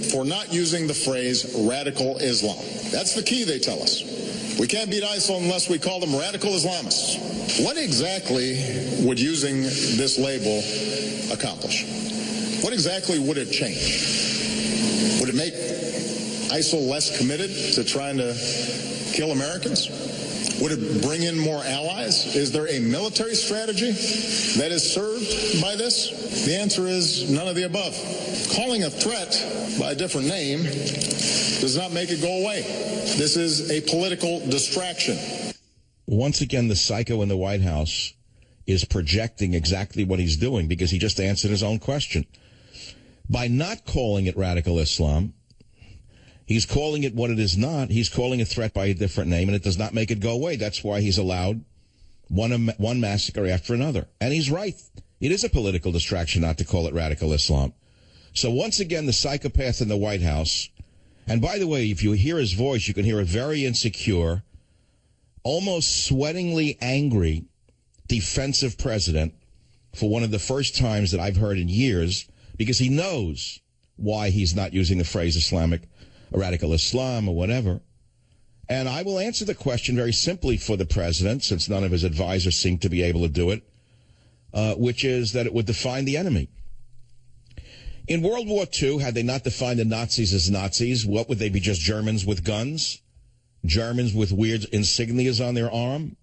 for not using the phrase radical Islam. That's the key, they tell us. We can't beat ISIL unless we call them radical Islamists. What exactly would using this label accomplish? What exactly would it change? Would it make ISIL less committed to trying to kill Americans? Would it bring in more allies? Is there a military strategy that is served by this? The answer is none of the above. Calling a threat by a different name does not make it go away. This is a political distraction. Once again, the psycho in the White House is projecting exactly what he's doing because he just answered his own question. By not calling it radical Islam, he's calling it what it is not. He's calling a threat by a different name, and it does not make it go away. That's why he's allowed one massacre after another. And he's right. It is a political distraction not to call it radical Islam. So once again, the psychopath in the White House, and by the way, if you hear his voice, you can hear a very insecure, almost sweatingly angry, defensive president for one of the first times that I've heard in years, because he knows why he's not using the phrase Islamic radical Islam or whatever. And I will answer the question very simply for the president, since none of his advisors seem to be able to do it, which is that it would define the enemy. In World War II, had they not defined the Nazis as Nazis, what would they be, just Germans with guns? Germans with weird insignias on their arm?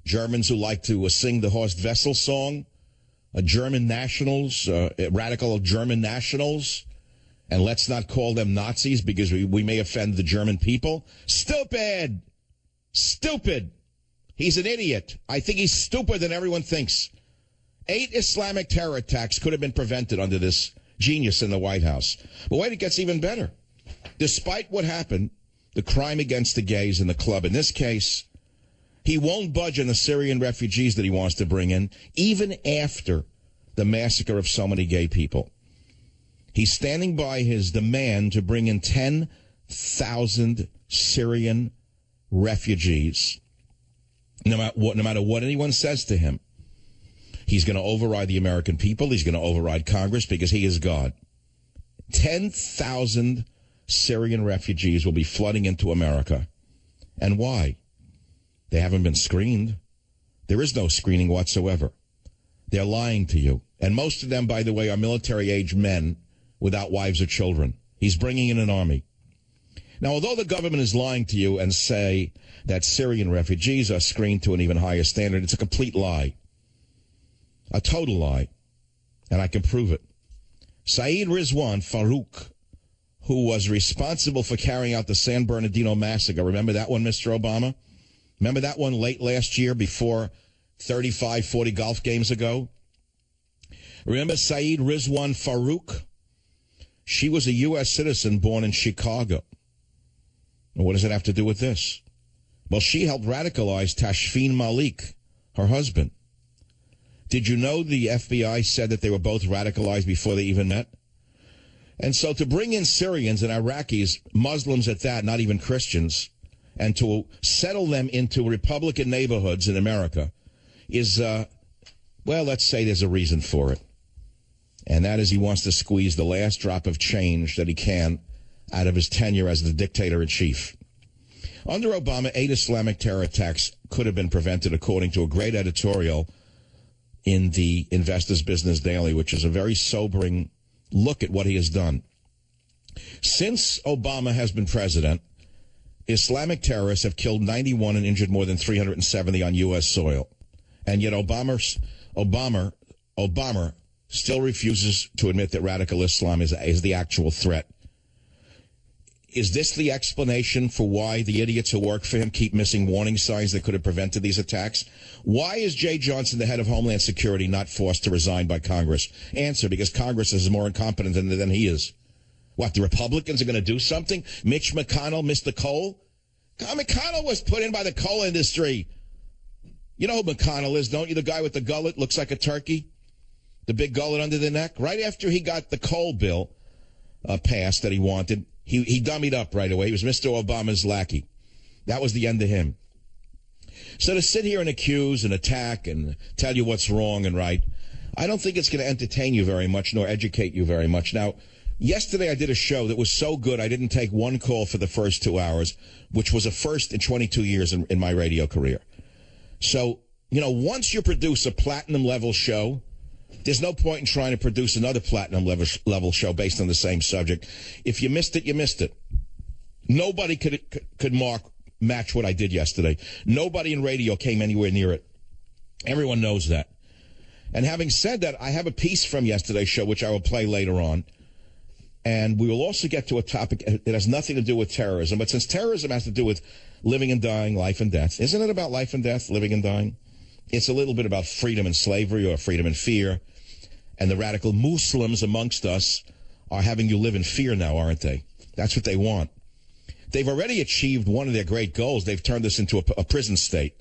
Germans who like to sing the Horst Wessel song? German nationals, radical German nationals? And let's not call them Nazis because we may offend the German people. Stupid! Stupid! He's an idiot. I think he's stupider than everyone thinks. 8 Islamic terror attacks could have been prevented under this genius in the White House. But wait, it gets even better. Despite what happened, the crime against the gays in the club, in this case, he won't budge on the Syrian refugees that he wants to bring in, even after the massacre of so many gay people. He's standing by his demand to bring in 10,000 Syrian refugees, no matter what anyone says to him. He's going to override the American people. He's going to override Congress because he is God. 10,000 Syrian refugees will be flooding into America. And why? They haven't been screened. There is no screening whatsoever. They're lying to you. And most of them, by the way, are military-age men without wives or children. He's bringing in an army. Now, although the government is lying to you and say that Syrian refugees are screened to an even higher standard, it's a complete lie. A total lie. And I can prove it. Saeed Rizwan Farouk, who was responsible for carrying out the San Bernardino massacre. Remember that one, Mr. Obama? Remember that one late last year before 35, 40 golf games ago? Remember Saeed Rizwan Farouk? She was a U.S. citizen born in Chicago. And what does it have to do with this? Well, she helped radicalize Tashfeen Malik, her husband. Did you know the FBI said that they were both radicalized before they even met? And so to bring in Syrians and Iraqis, Muslims at that, not even Christians, and to settle them into Republican neighborhoods in America is, well, let's say there's a reason for it. And that is he wants to squeeze the last drop of change that he can out of his tenure as the dictator-in-chief. Under Obama, 8 Islamic terror attacks could have been prevented, according to a great editorial in the Investors Business Daily, which is a very sobering look at what he has done. Since Obama has been president, Islamic terrorists have killed 91 and injured more than 370 on U.S. soil. And yet Obama still refuses to admit that radical Islam is the actual threat. Is this the explanation for why the idiots who work for him keep missing warning signs that could have prevented these attacks? Why is Jay Johnson, the head of Homeland Security, not forced to resign by Congress? Answer, because Congress is more incompetent than he is. What, the Republicans are going to do something? Mitch McConnell, Mr. Coal? McConnell was put in by the coal industry. You know who McConnell is, don't you? The guy with the gullet, looks like a turkey. The big gullet under the neck. Right after he got the coal bill passed that he wanted, he dummied up right away. He was Mr. Obama's lackey. That was the end of him. So to sit here and accuse and attack and tell you what's wrong and right, I don't think it's going to entertain you very much nor educate you very much. Now, Yesterday I did a show that was so good I didn't take one call for the first 2 hours, which was a first in 22 years in my radio career. So, once you produce a platinum level show, there's no point in trying to produce another platinum level show based on the same subject. If you missed it, you missed it. Nobody could match what I did yesterday. Nobody in radio came anywhere near it. Everyone knows that. And having said that, I have a piece from yesterday's show, which I will play later on. And we will also get to a topic that has nothing to do with terrorism. But since terrorism has to do with living and dying, life and death, isn't it about life and death, living and dying? It's a little bit about freedom and slavery, or freedom and fear. And the radical Muslims amongst us are having you live in fear now, aren't they? That's what they want. They've already achieved one of their great goals. They've turned this into a prison state.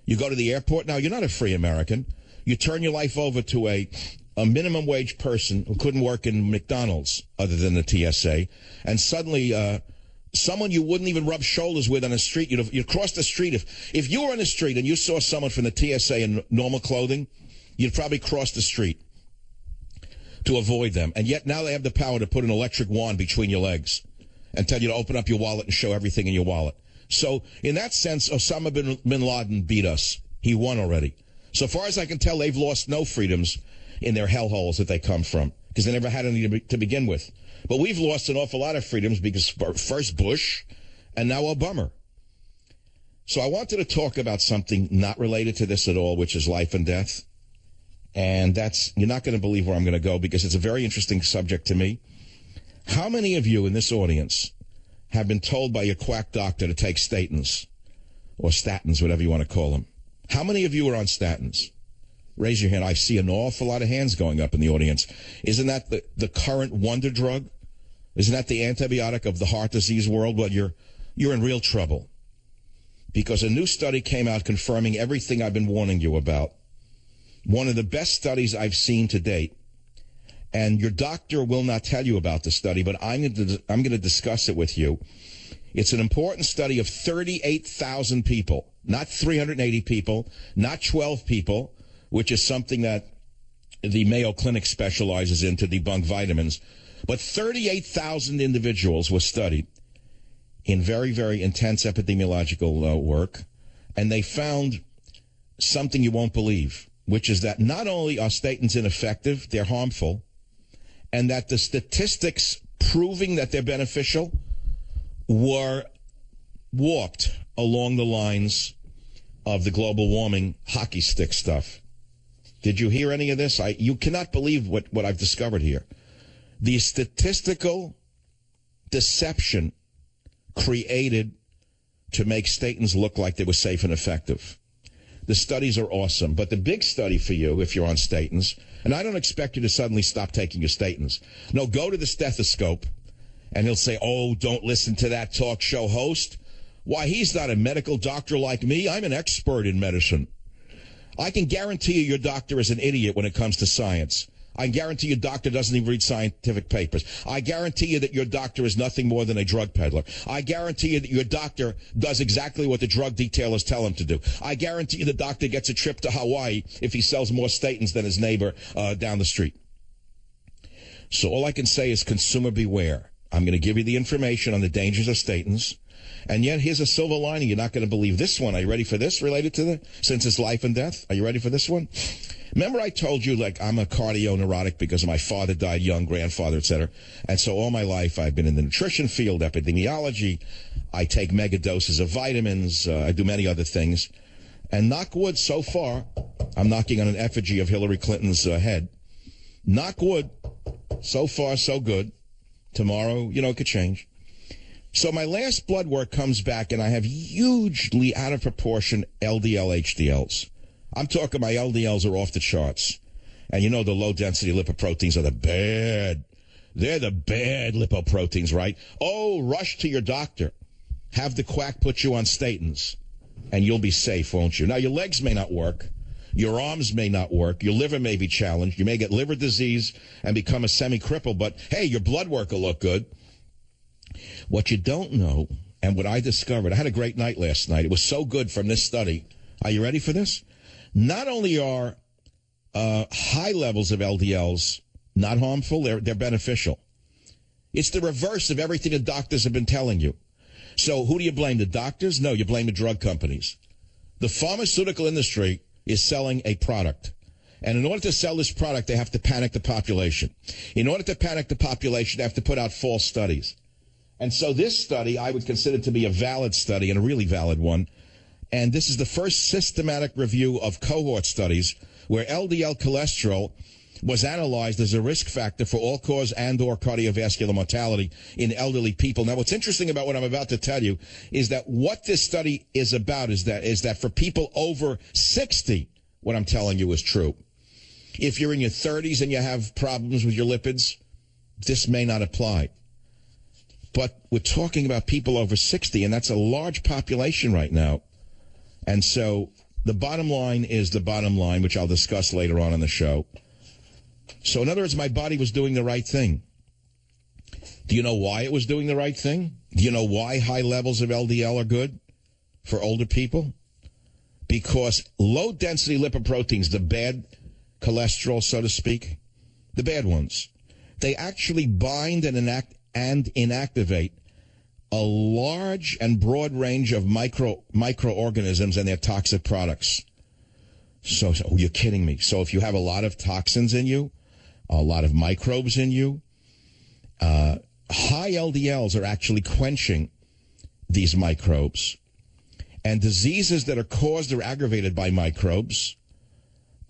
You go to the airport now, you're not a free American. You turn your life over to a minimum wage person who couldn't work in McDonald's other than the TSA, and suddenly someone you wouldn't even rub shoulders with on the street, you'd cross the street. If you were on the street and you saw someone from the TSA in normal clothing, you'd probably cross the street to avoid them. And yet now they have the power to put an electric wand between your legs and tell you to open up your wallet and show everything in your wallet. So in that sense, Osama bin Laden beat us. He won already. So far as I can tell, they've lost no freedoms in their hellholes that they come from, because they never had any to begin with. But we've lost an awful lot of freedoms because first Bush and now Obama. So I wanted to talk about something not related to this at all, which is life and death. And you're not going to believe where I'm going to go, because it's a very interesting subject to me. How many of you in this audience have been told by your quack doctor to take statins, or statins, whatever you want to call them? How many of you are on statins? Raise your hand. I see an awful lot of hands going up in the audience. Isn't that the current wonder drug? Isn't that the antibiotic of the heart disease world? Well, you're in real trouble, because a new study came out confirming everything I've been warning you about. One of the best studies I've seen to date. And your doctor will not tell you about the study, but I'm going to discuss it with you. It's an important study of 38,000 people, not 380 people, not 12 people, which is something that the Mayo Clinic specializes in to debunk vitamins. But 38,000 individuals were studied in very, very intense epidemiological work, and they found something you won't believe, which is that not only are statins ineffective, they're harmful, and that the statistics proving that they're beneficial were warped along the lines of the global warming hockey stick stuff. Did you hear any of this? You cannot believe what I've discovered here. The statistical deception created to make statins look like they were safe and effective. The studies are awesome, but the big study for you, if you're on statins, and I don't expect you to suddenly stop taking your statins. No, go to the stethoscope, and he'll say, oh, don't listen to that talk show host. Why, he's not a medical doctor like me. I'm an expert in medicine. I can guarantee you your doctor is an idiot when it comes to science. I guarantee your doctor doesn't even read scientific papers. I guarantee you that your doctor is nothing more than a drug peddler. I guarantee you that your doctor does exactly what the drug detailers tell him to do. I guarantee you the doctor gets a trip to Hawaii if he sells more statins than his neighbor down the street. So all I can say is consumer beware. I'm going to give you the information on the dangers of statins. And yet, here's a silver lining. You're not going to believe this one. Are you ready for this, related to since it's life and death? Are you ready for this one? Remember I told you, I'm a cardio-neurotic because my father died young, grandfather, etc. And so all my life I've been in the nutrition field, epidemiology. I take mega doses of vitamins. I do many other things. And knock wood, so far, I'm knocking on an effigy of Hillary Clinton's head. Knock wood, so far, so good. Tomorrow, it could change. So my last blood work comes back, and I have hugely out of proportion LDL, HDLs. I'm talking my LDLs are off the charts. And the low-density lipoproteins are they're the bad lipoproteins, right? Oh, rush to your doctor. Have the quack put you on statins, and you'll be safe, won't you? Now, your legs may not work. Your arms may not work. Your liver may be challenged. You may get liver disease and become a semi-cripple, but hey, your blood work will look good. What you don't know, and what I discovered, I had a great night last night. It was so good from this study. Are you ready for this? Not only are high levels of LDLs not harmful, they're beneficial. It's the reverse of everything the doctors have been telling you. So who do you blame? The doctors? No, you blame the drug companies. The pharmaceutical industry is selling a product. And in order to sell this product, they have to panic the population. In order to panic the population, they have to put out false studies. And so this study, I would consider to be a valid study and a really valid one. And this is the first systematic review of cohort studies where LDL cholesterol was analyzed as a risk factor for all-cause and or cardiovascular mortality in elderly people. Now, what's interesting about what I'm about to tell you is that what this study is about is that for people over 60, what I'm telling you is true. If you're in your 30s and you have problems with your lipids, this may not apply. But we're talking about people over 60, and that's a large population right now. And so the bottom line is the bottom line, which I'll discuss later on in the show. So in other words, my body was doing the right thing. Do you know why it was doing the right thing? Do you know why high levels of LDL are good for older people? Because low-density lipoproteins, the bad cholesterol, so to speak, the bad ones, they actually bind and inactivate a large and broad range of microorganisms and their toxic products. So you're kidding me. So if you have a lot of toxins in you, a lot of microbes in you, high LDLs are actually quenching these microbes. And diseases that are caused or aggravated by microbes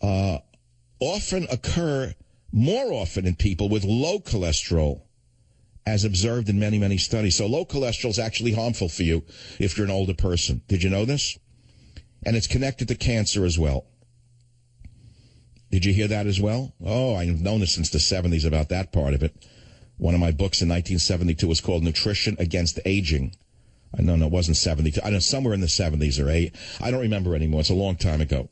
often occur more often in people with low cholesterol, as observed in many, many studies. So low cholesterol is actually harmful for you if you're an older person. Did you know this? And it's connected to cancer as well. Did you hear that as well? Oh, I've known this since the 70s about that part of it. One of my books in 1972 was called Nutrition Against Aging. No, it wasn't 72. I know somewhere in the 70s or 8. I don't remember anymore. It's a long time ago.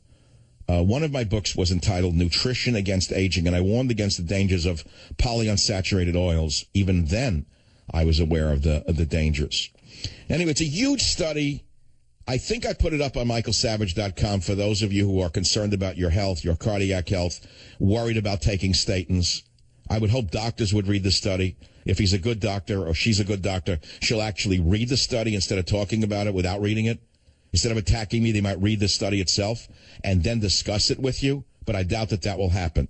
One of my books was entitled Nutrition Against Aging, and I warned against the dangers of polyunsaturated oils. Even then, I was aware of the dangers. Anyway, it's a huge study. I think I put it up on michaelsavage.com for those of you who are concerned about your health, your cardiac health, worried about taking statins. I would hope doctors would read the study. If he's a good doctor or she's a good doctor, she'll actually read the study instead of talking about it without reading it. Instead of attacking me, they might read the study itself and then discuss it with you, but I doubt that will happen.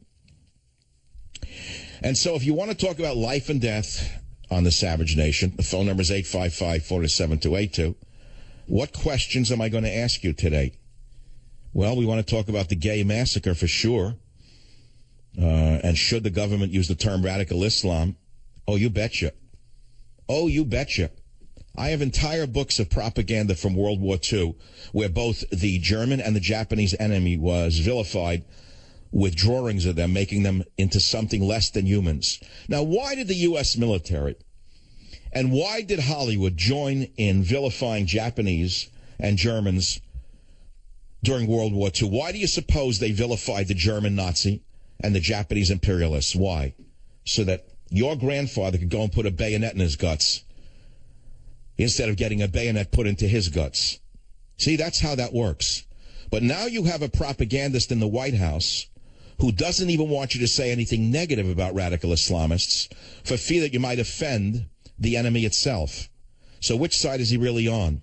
And so if you want to talk about life and death on the Savage Nation, the phone number is 855-472-8282. What questions am I going to ask you today? Well, we want to talk about the gay massacre for sure. And should the government use the term radical Islam? Oh, you betcha. Oh, you betcha. I have entire books of propaganda from World War II where both the German and the Japanese enemy was vilified with drawings of them, making them into something less than humans. Now, why did the U.S. military and why did Hollywood join in vilifying Japanese and Germans during World War II? Why do you suppose they vilified the German Nazi and the Japanese imperialists? Why? So that your grandfather could go and put a bayonet in his guts instead of getting a bayonet put into his guts. See, that's how that works. But now you have a propagandist in the White House who doesn't even want you to say anything negative about radical Islamists for fear that you might offend the enemy itself. So which side is he really on?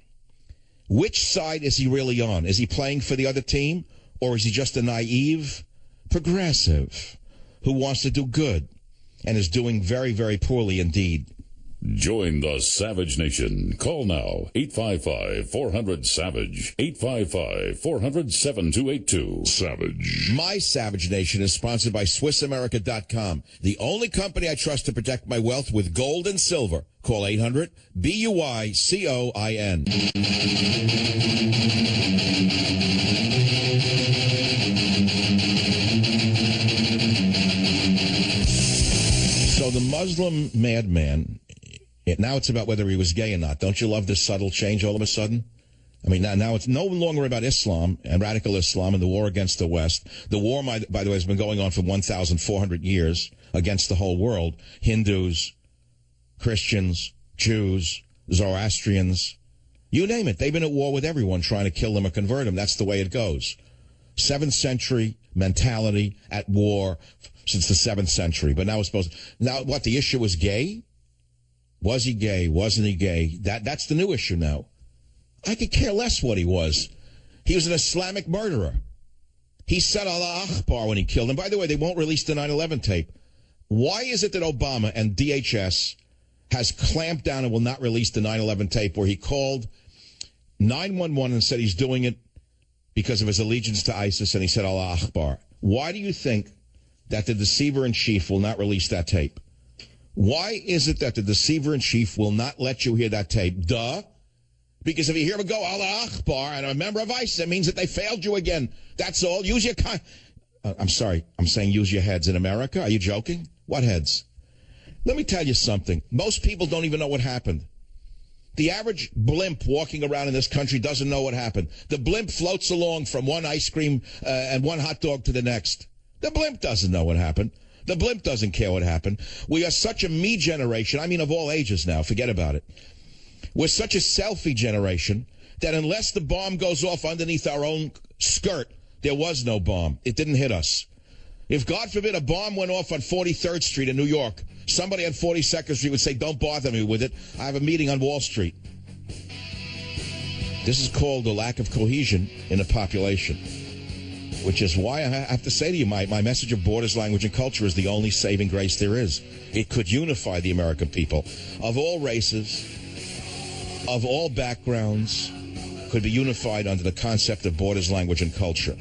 Which side is he really on? Is he playing for the other team, or is he just a naive progressive who wants to do good and is doing very, very poorly indeed? Join the Savage Nation. Call now, 855-400-SAVAGE, 855-400-7282. Savage. My Savage Nation is sponsored by SwissAmerica.com, the only company I trust to protect my wealth with gold and silver. Call 800-BUICOIN. So the Muslim madman, now it's about whether he was gay or not. Don't you love this subtle change all of a sudden? I mean, now it's no longer about Islam and radical Islam and the war against the West. The war, by the way, has been going on for 1,400 years against the whole world. Hindus, Christians, Jews, Zoroastrians, you name it. They've been at war with everyone trying to kill them or convert them. That's the way it goes. 7th century mentality at war since the 7th century. But now it's supposed... Now, what, the issue was gay? Was he gay? Wasn't he gay? That's the new issue now. I could care less what he was. He was an Islamic murderer. He said Allah Akbar when he killed him. By the way, they won't release the 9/11 tape. Why is it that Obama and DHS has clamped down and will not release the 9/11 tape where he called 911 and said he's doing it because of his allegiance to ISIS and he said Allah Akbar? Why do you think that the deceiver-in-chief will not release that tape? Why is it that the deceiver-in-chief will not let you hear that tape? Duh. Because if you hear him go Allah Akbar and a member of ISIS, it means that they failed you again. That's all. Use your... I'm sorry. I'm saying use your heads. In America? Are you joking? What heads? Let me tell you something. Most people don't even know what happened. The average blimp walking around in this country doesn't know what happened. The blimp floats along from one ice cream and one hot dog to the next. The blimp doesn't know what happened. The blimp doesn't care what happened. We are such a me generation. I mean, of all ages now. Forget about it. We're such a selfie generation that unless the bomb goes off underneath our own skirt, there was no bomb. It didn't hit us. If, God forbid, a bomb went off on 43rd Street in New York, somebody on 42nd Street would say, don't bother me with it. I have a meeting on Wall Street. This is called a lack of cohesion in the population, which is why I have to say to you, my message of borders, language, and culture is the only saving grace there is. It could unify the American people of all races, of all backgrounds, could be unified under the concept of borders, language, and culture,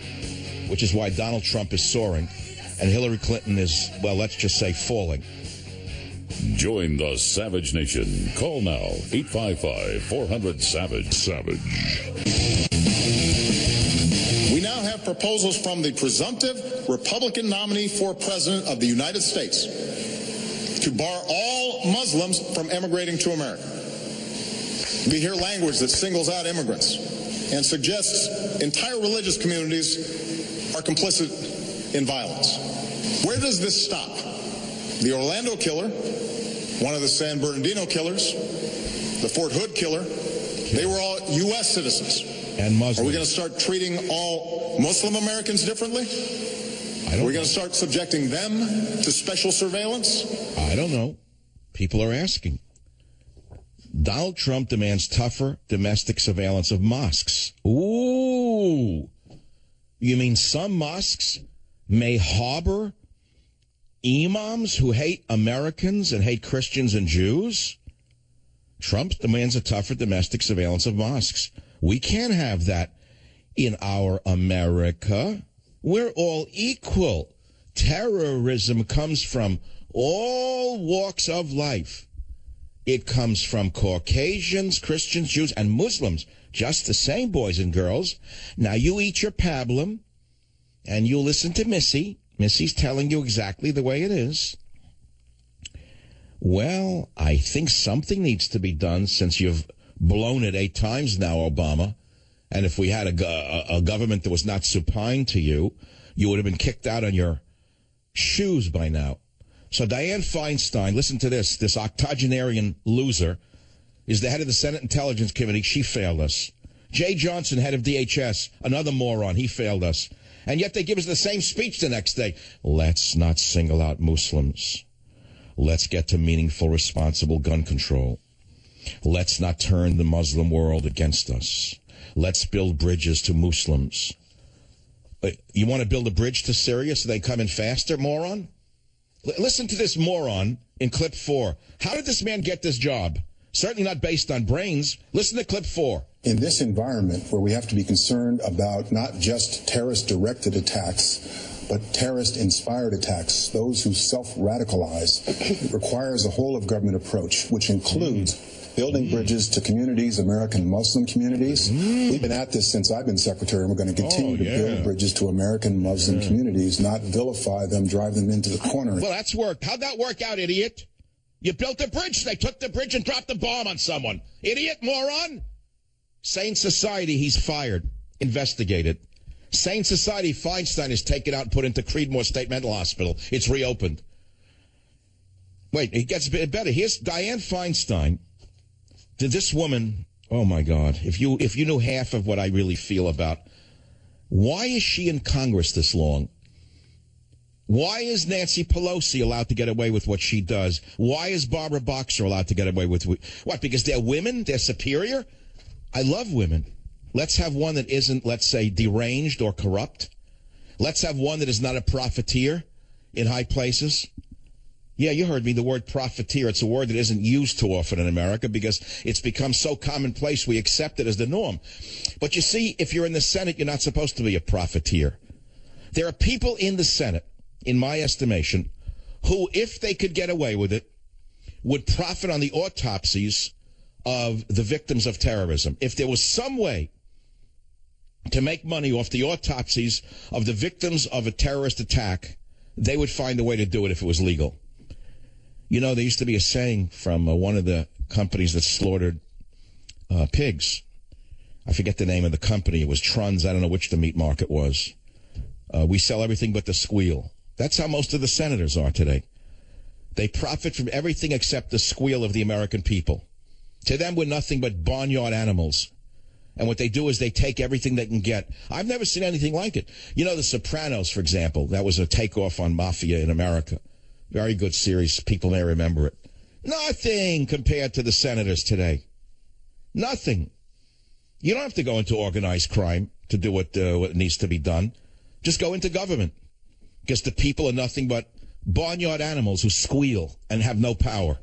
which is why Donald Trump is soaring and Hillary Clinton is, well, let's just say falling. Join the Savage Nation. Call now, 855-400-SAVAGE. Savage. We now have proposals from the presumptive Republican nominee for president of the United States to bar all Muslims from emigrating to America. We hear language that singles out immigrants and suggests entire religious communities are complicit in violence. Where does this stop? The Orlando killer, one of the San Bernardino killers, the Fort Hood killer, they were all U.S. citizens. And Muslims. Are we going to start treating all Muslim Americans differently? Are we going to start subjecting them to special surveillance? I don't know. People are asking. Donald Trump demands tougher domestic surveillance of mosques. Ooh. You mean some mosques may harbor imams who hate Americans and hate Christians and Jews? Trump demands a tougher domestic surveillance of mosques. We can't have that in our America. We're all equal. Terrorism comes from all walks of life. It comes from Caucasians, Christians, Jews, and Muslims. Just the same, boys and girls. Now you eat your pablum, and you listen to Missy. Missy's telling you exactly the way it is. Well, I think something needs to be done since you've blown it 8 times now, Obama. And if we had a government that was not supine to you, you would have been kicked out on your shoes by now. So Dianne Feinstein, listen to this. This octogenarian loser is the head of the Senate Intelligence Committee. She failed us. Jay Johnson, head of DHS, another moron. He failed us. And yet they give us the same speech the next day. Let's not single out Muslims. Let's get to meaningful, responsible gun control. Let's not turn the Muslim world against us. Let's build bridges to Muslims. You want to build a bridge to Syria so they come in faster, moron? Listen to this moron in clip 4. How did this man get this job? Certainly not based on brains. Listen to clip 4. In this environment where we have to be concerned about not just terrorist-directed attacks, but terrorist-inspired attacks, those who self-radicalize, it requires a whole-of-government approach, which includes building bridges to communities, American Muslim communities. We've been at this since I've been secretary, and we're going to continue to build bridges to American Muslim communities, not vilify them, drive them into the corner. Well, that's worked. How'd that work out, idiot? You built a bridge. They took the bridge and dropped the bomb on someone. Idiot, moron. Sane Society, he's fired. Investigated. Sane Society, Feinstein is taken out and put into Creedmoor State Mental Hospital. It's reopened. Wait, it gets a bit better. Here's Dianne Feinstein. Did this woman, oh my God, if you knew half of what I really feel about, why is she in Congress this long? Why is Nancy Pelosi allowed to get away with what she does? Why is Barbara Boxer allowed to get away with what? Because they're women? They're superior? I love women. Let's have one that isn't, let's say, deranged or corrupt. Let's have one that is not a profiteer in high places. Yeah, you heard me, the word profiteer. It's a word that isn't used too often in America because it's become so commonplace we accept it as the norm. But you see, if you're in the Senate, you're not supposed to be a profiteer. There are people in the Senate, in my estimation, who, if they could get away with it, would profit on the autopsies of the victims of terrorism. If there was some way to make money off the autopsies of the victims of a terrorist attack, they would find a way to do it if it was legal. You know, there used to be a saying from one of the companies that slaughtered pigs. I forget the name of the company. It was Trunz. I don't know which the meat market was. We sell everything but the squeal. That's how most of the senators are today. They profit from everything except the squeal of the American people. To them, we're nothing but barnyard animals. And what they do is they take everything they can get. I've never seen anything like it. You know, The Sopranos, for example, that was a takeoff on mafia in America. Very good series. People may remember it. Nothing compared to the senators today. Nothing. You don't have to go into organized crime to do what needs to be done. Just go into government. Because the people are nothing but barnyard animals who squeal and have no power.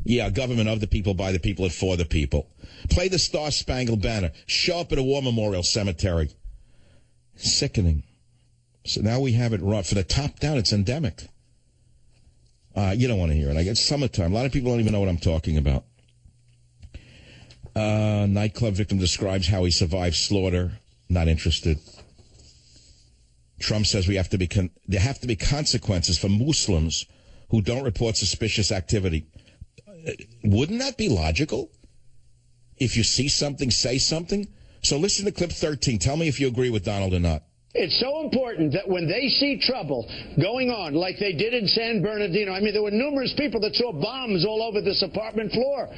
Yeah, government of the people, by the people, and for the people. Play the Star-Spangled Banner. Show up at a war memorial cemetery. Sickening. So now we have it raw. For the top down, it's endemic. You don't want to hear it. It's summertime. A lot of people don't even know what I'm talking about. Nightclub victim describes how he survived slaughter. Not interested. Trump says there have to be consequences for Muslims who don't report suspicious activity. Wouldn't that be logical? If you see something, say something. So listen to clip 13. Tell me if you agree with Donald or not. It's so important that when they see trouble going on, like they did in San Bernardino, I mean, there were numerous people that saw bombs all over this apartment floor.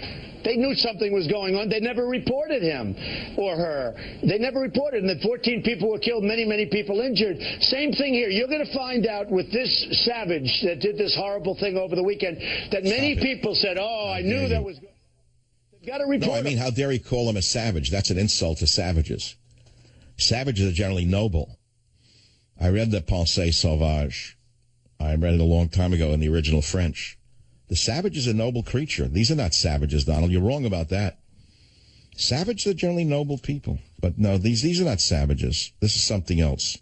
They knew something was going on. They never reported him or her. They never reported, and that 14 people were killed, many, many people injured. Same thing here. You're going to find out with this savage that did this horrible thing over the weekend that many people said, oh, I knew that was going. They've got to report. No, I mean, how dare he call him a savage? That's an insult to savages. Savages are generally noble. I read the Pensée Sauvage. I read it a long time ago in the original French. The savage is a noble creature. These are not savages, Donald. You're wrong about that. Savages are generally noble people. But no, these are not savages. This is something else.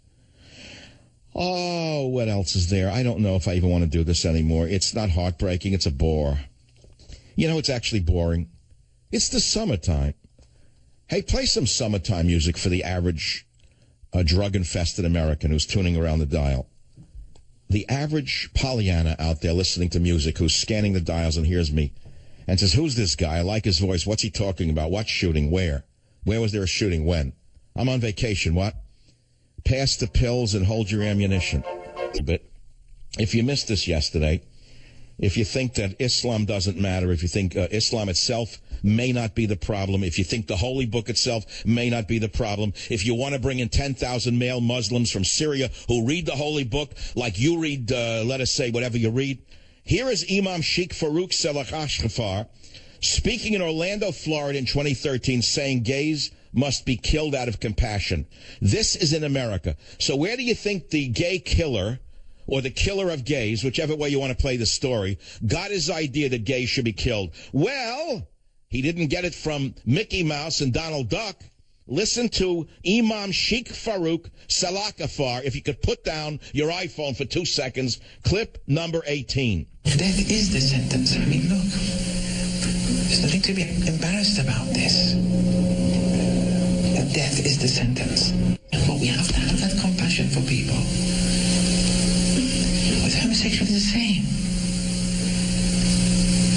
Oh, what else is there? I don't know if I even want to do this anymore. It's not heartbreaking. It's a bore. You know, it's actually boring. It's the summertime. Hey, play some summertime music for the average drug-infested American who's tuning around the dial. The average Pollyanna out there listening to music who's scanning the dials and hears me and says, who's this guy? I like his voice. What's he talking about? What shooting? Where? Where was there a shooting? When? I'm on vacation. What? Pass the pills and hold your ammunition. But if you missed this yesterday, if you think that Islam doesn't matter, if you think Islam itself may not be the problem, if you think the Holy Book itself may not be the problem, if you want to bring in 10,000 male Muslims from Syria who read the Holy Book like you read, let us say, whatever you read, here is Imam Sheikh Farouk Salah Ashghafar speaking in Orlando, Florida in 2013 saying gays must be killed out of compassion. This is in America. So where do you think the gay killer or the killer of gays, whichever way you want to play the story, got his idea that gays should be killed? Well, he didn't get it from Mickey Mouse and Donald Duck. Listen to Imam Sheikh Farouk Salah Ashghafar. If you could put down your iPhone for 2 seconds, clip number 18. Death is the sentence. I mean, look, there's nothing to be embarrassed about this. Death is the sentence. But we have to have that compassion for people. With homosexuality, the same.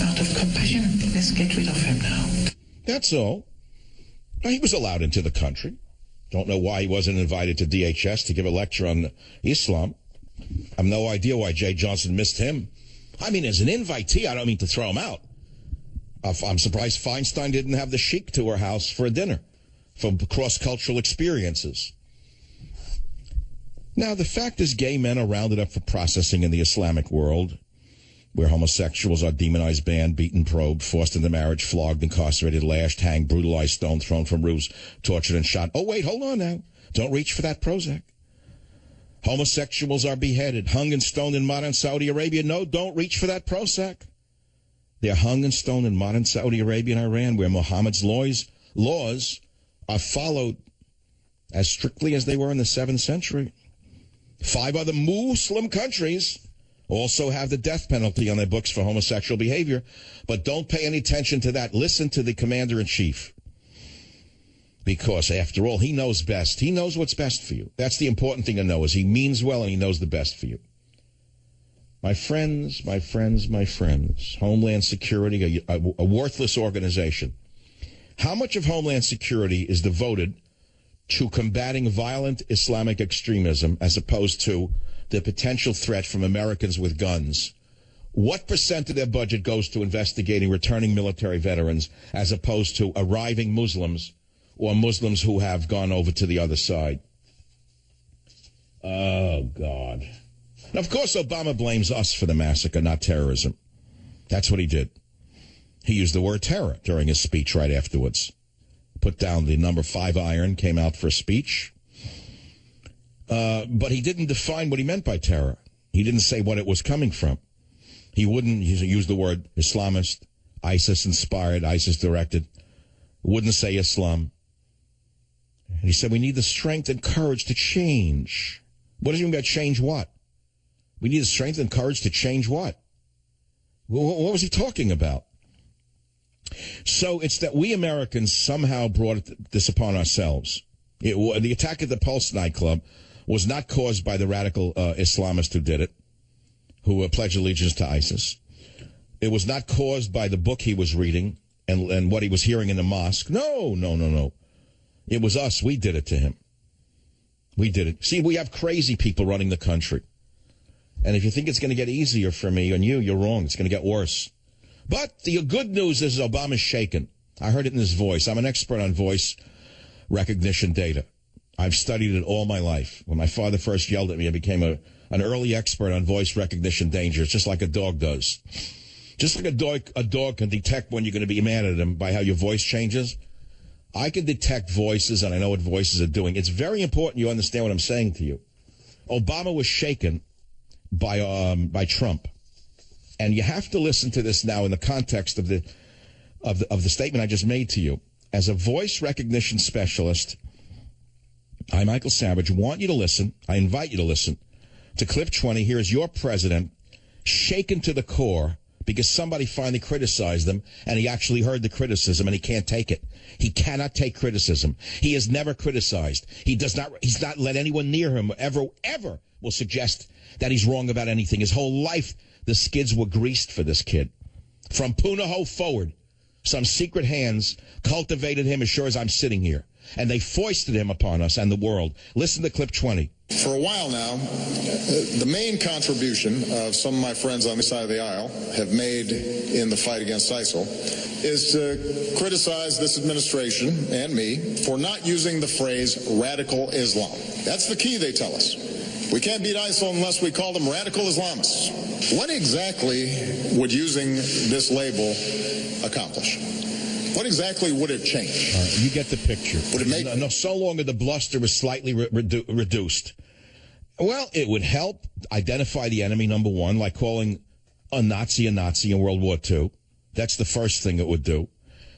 Out of compassion, let's get rid of him now. That's all. He was allowed into the country. Don't know why he wasn't invited to DHS to give a lecture on Islam. I have no idea why Jay Johnson missed him. I mean, as an invitee, I don't mean to throw him out. I'm surprised Feinstein didn't have the sheik to her house for a dinner for cross-cultural experiences. Now, the fact is gay men are rounded up for processing in the Islamic world, where homosexuals are demonized, banned, beaten, probed, forced into marriage, flogged, incarcerated, lashed, hanged, brutalized, stoned, thrown from roofs, tortured, and shot. Oh, wait, hold on now. Don't reach for that Prozac. Homosexuals are beheaded, hung and stoned in modern Saudi Arabia. No, don't reach for that Prozac. They're hung and stoned in modern Saudi Arabia and Iran, where Muhammad's laws are followed as strictly as they were in the 7th century. 5 other Muslim countries also have the death penalty on their books for homosexual behavior, but don't pay any attention to that. Listen to the commander-in-chief, because after all, he knows best. He knows what's best for you. That's the important thing to know, is he means well and he knows the best for you. My friends, Homeland Security, a worthless organization. How much of Homeland Security is devoted to combating violent Islamic extremism as opposed to the potential threat from Americans with guns? What percent of their budget goes to investigating returning military veterans as opposed to arriving Muslims or Muslims who have gone over to the other side? Oh, God. Now, of course, Obama blames us for the massacre, not terrorism. That's what he did. He used the word terror during his speech right afterwards. Put down the number 5 iron, came out for a speech. But he didn't define what he meant by terror. He didn't say what it was coming from. He wouldn't use the word Islamist, ISIS-inspired, ISIS-directed. Wouldn't say Islam. And he said we need the strength and courage to change. What does he mean by change what? We need the strength and courage to change what? What was he talking about? So it's that we Americans somehow brought this upon ourselves. The attack at the Pulse nightclub was not caused by the radical Islamist who did it, who pledged allegiance to ISIS. It was not caused by the book he was reading and what he was hearing in the mosque. No. It was us. We did it to him. We did it. See, we have crazy people running the country. And if you think it's going to get easier for me and you're wrong. It's going to get worse. But the good news is Obama's shaken. I heard it in his voice. I'm an expert on voice recognition data. I've studied it all my life. When my father first yelled at me, I became an early expert on voice recognition dangers, just like a dog does. Just like a dog can detect when you're going to be mad at him by how your voice changes. I can detect voices, and I know what voices are doing. It's very important you understand what I'm saying to you. Obama was shaken by Trump. And you have to listen to this now in the context of the statement I just made to you. As a voice recognition specialist, I, Michael Savage, want you to listen. I invite you to listen to clip 20. Here is your president shaken to the core because somebody finally criticized them, and he actually heard the criticism, and he can't take it. He cannot take criticism. He has never criticized. He's not let anyone near him ever will suggest that he's wrong about anything. His whole life, the skids were greased for this kid. From Punahou forward, some secret hands cultivated him as sure as I'm sitting here. And they foisted him upon us and the world. Listen to clip 20. For a while now, the main contribution of some of my friends on the side of the aisle have made in the fight against ISIL is to criticize this administration and me for not using the phrase radical Islam. That's the key, they tell us. We can't beat ISIL unless we call them radical Islamists. What exactly would using this label accomplish? What exactly would it change? You get the picture. Would it make... No, so long as the bluster was slightly reduced. Well, it would help identify the enemy, number one, like calling a Nazi in World War II. That's the first thing it would do.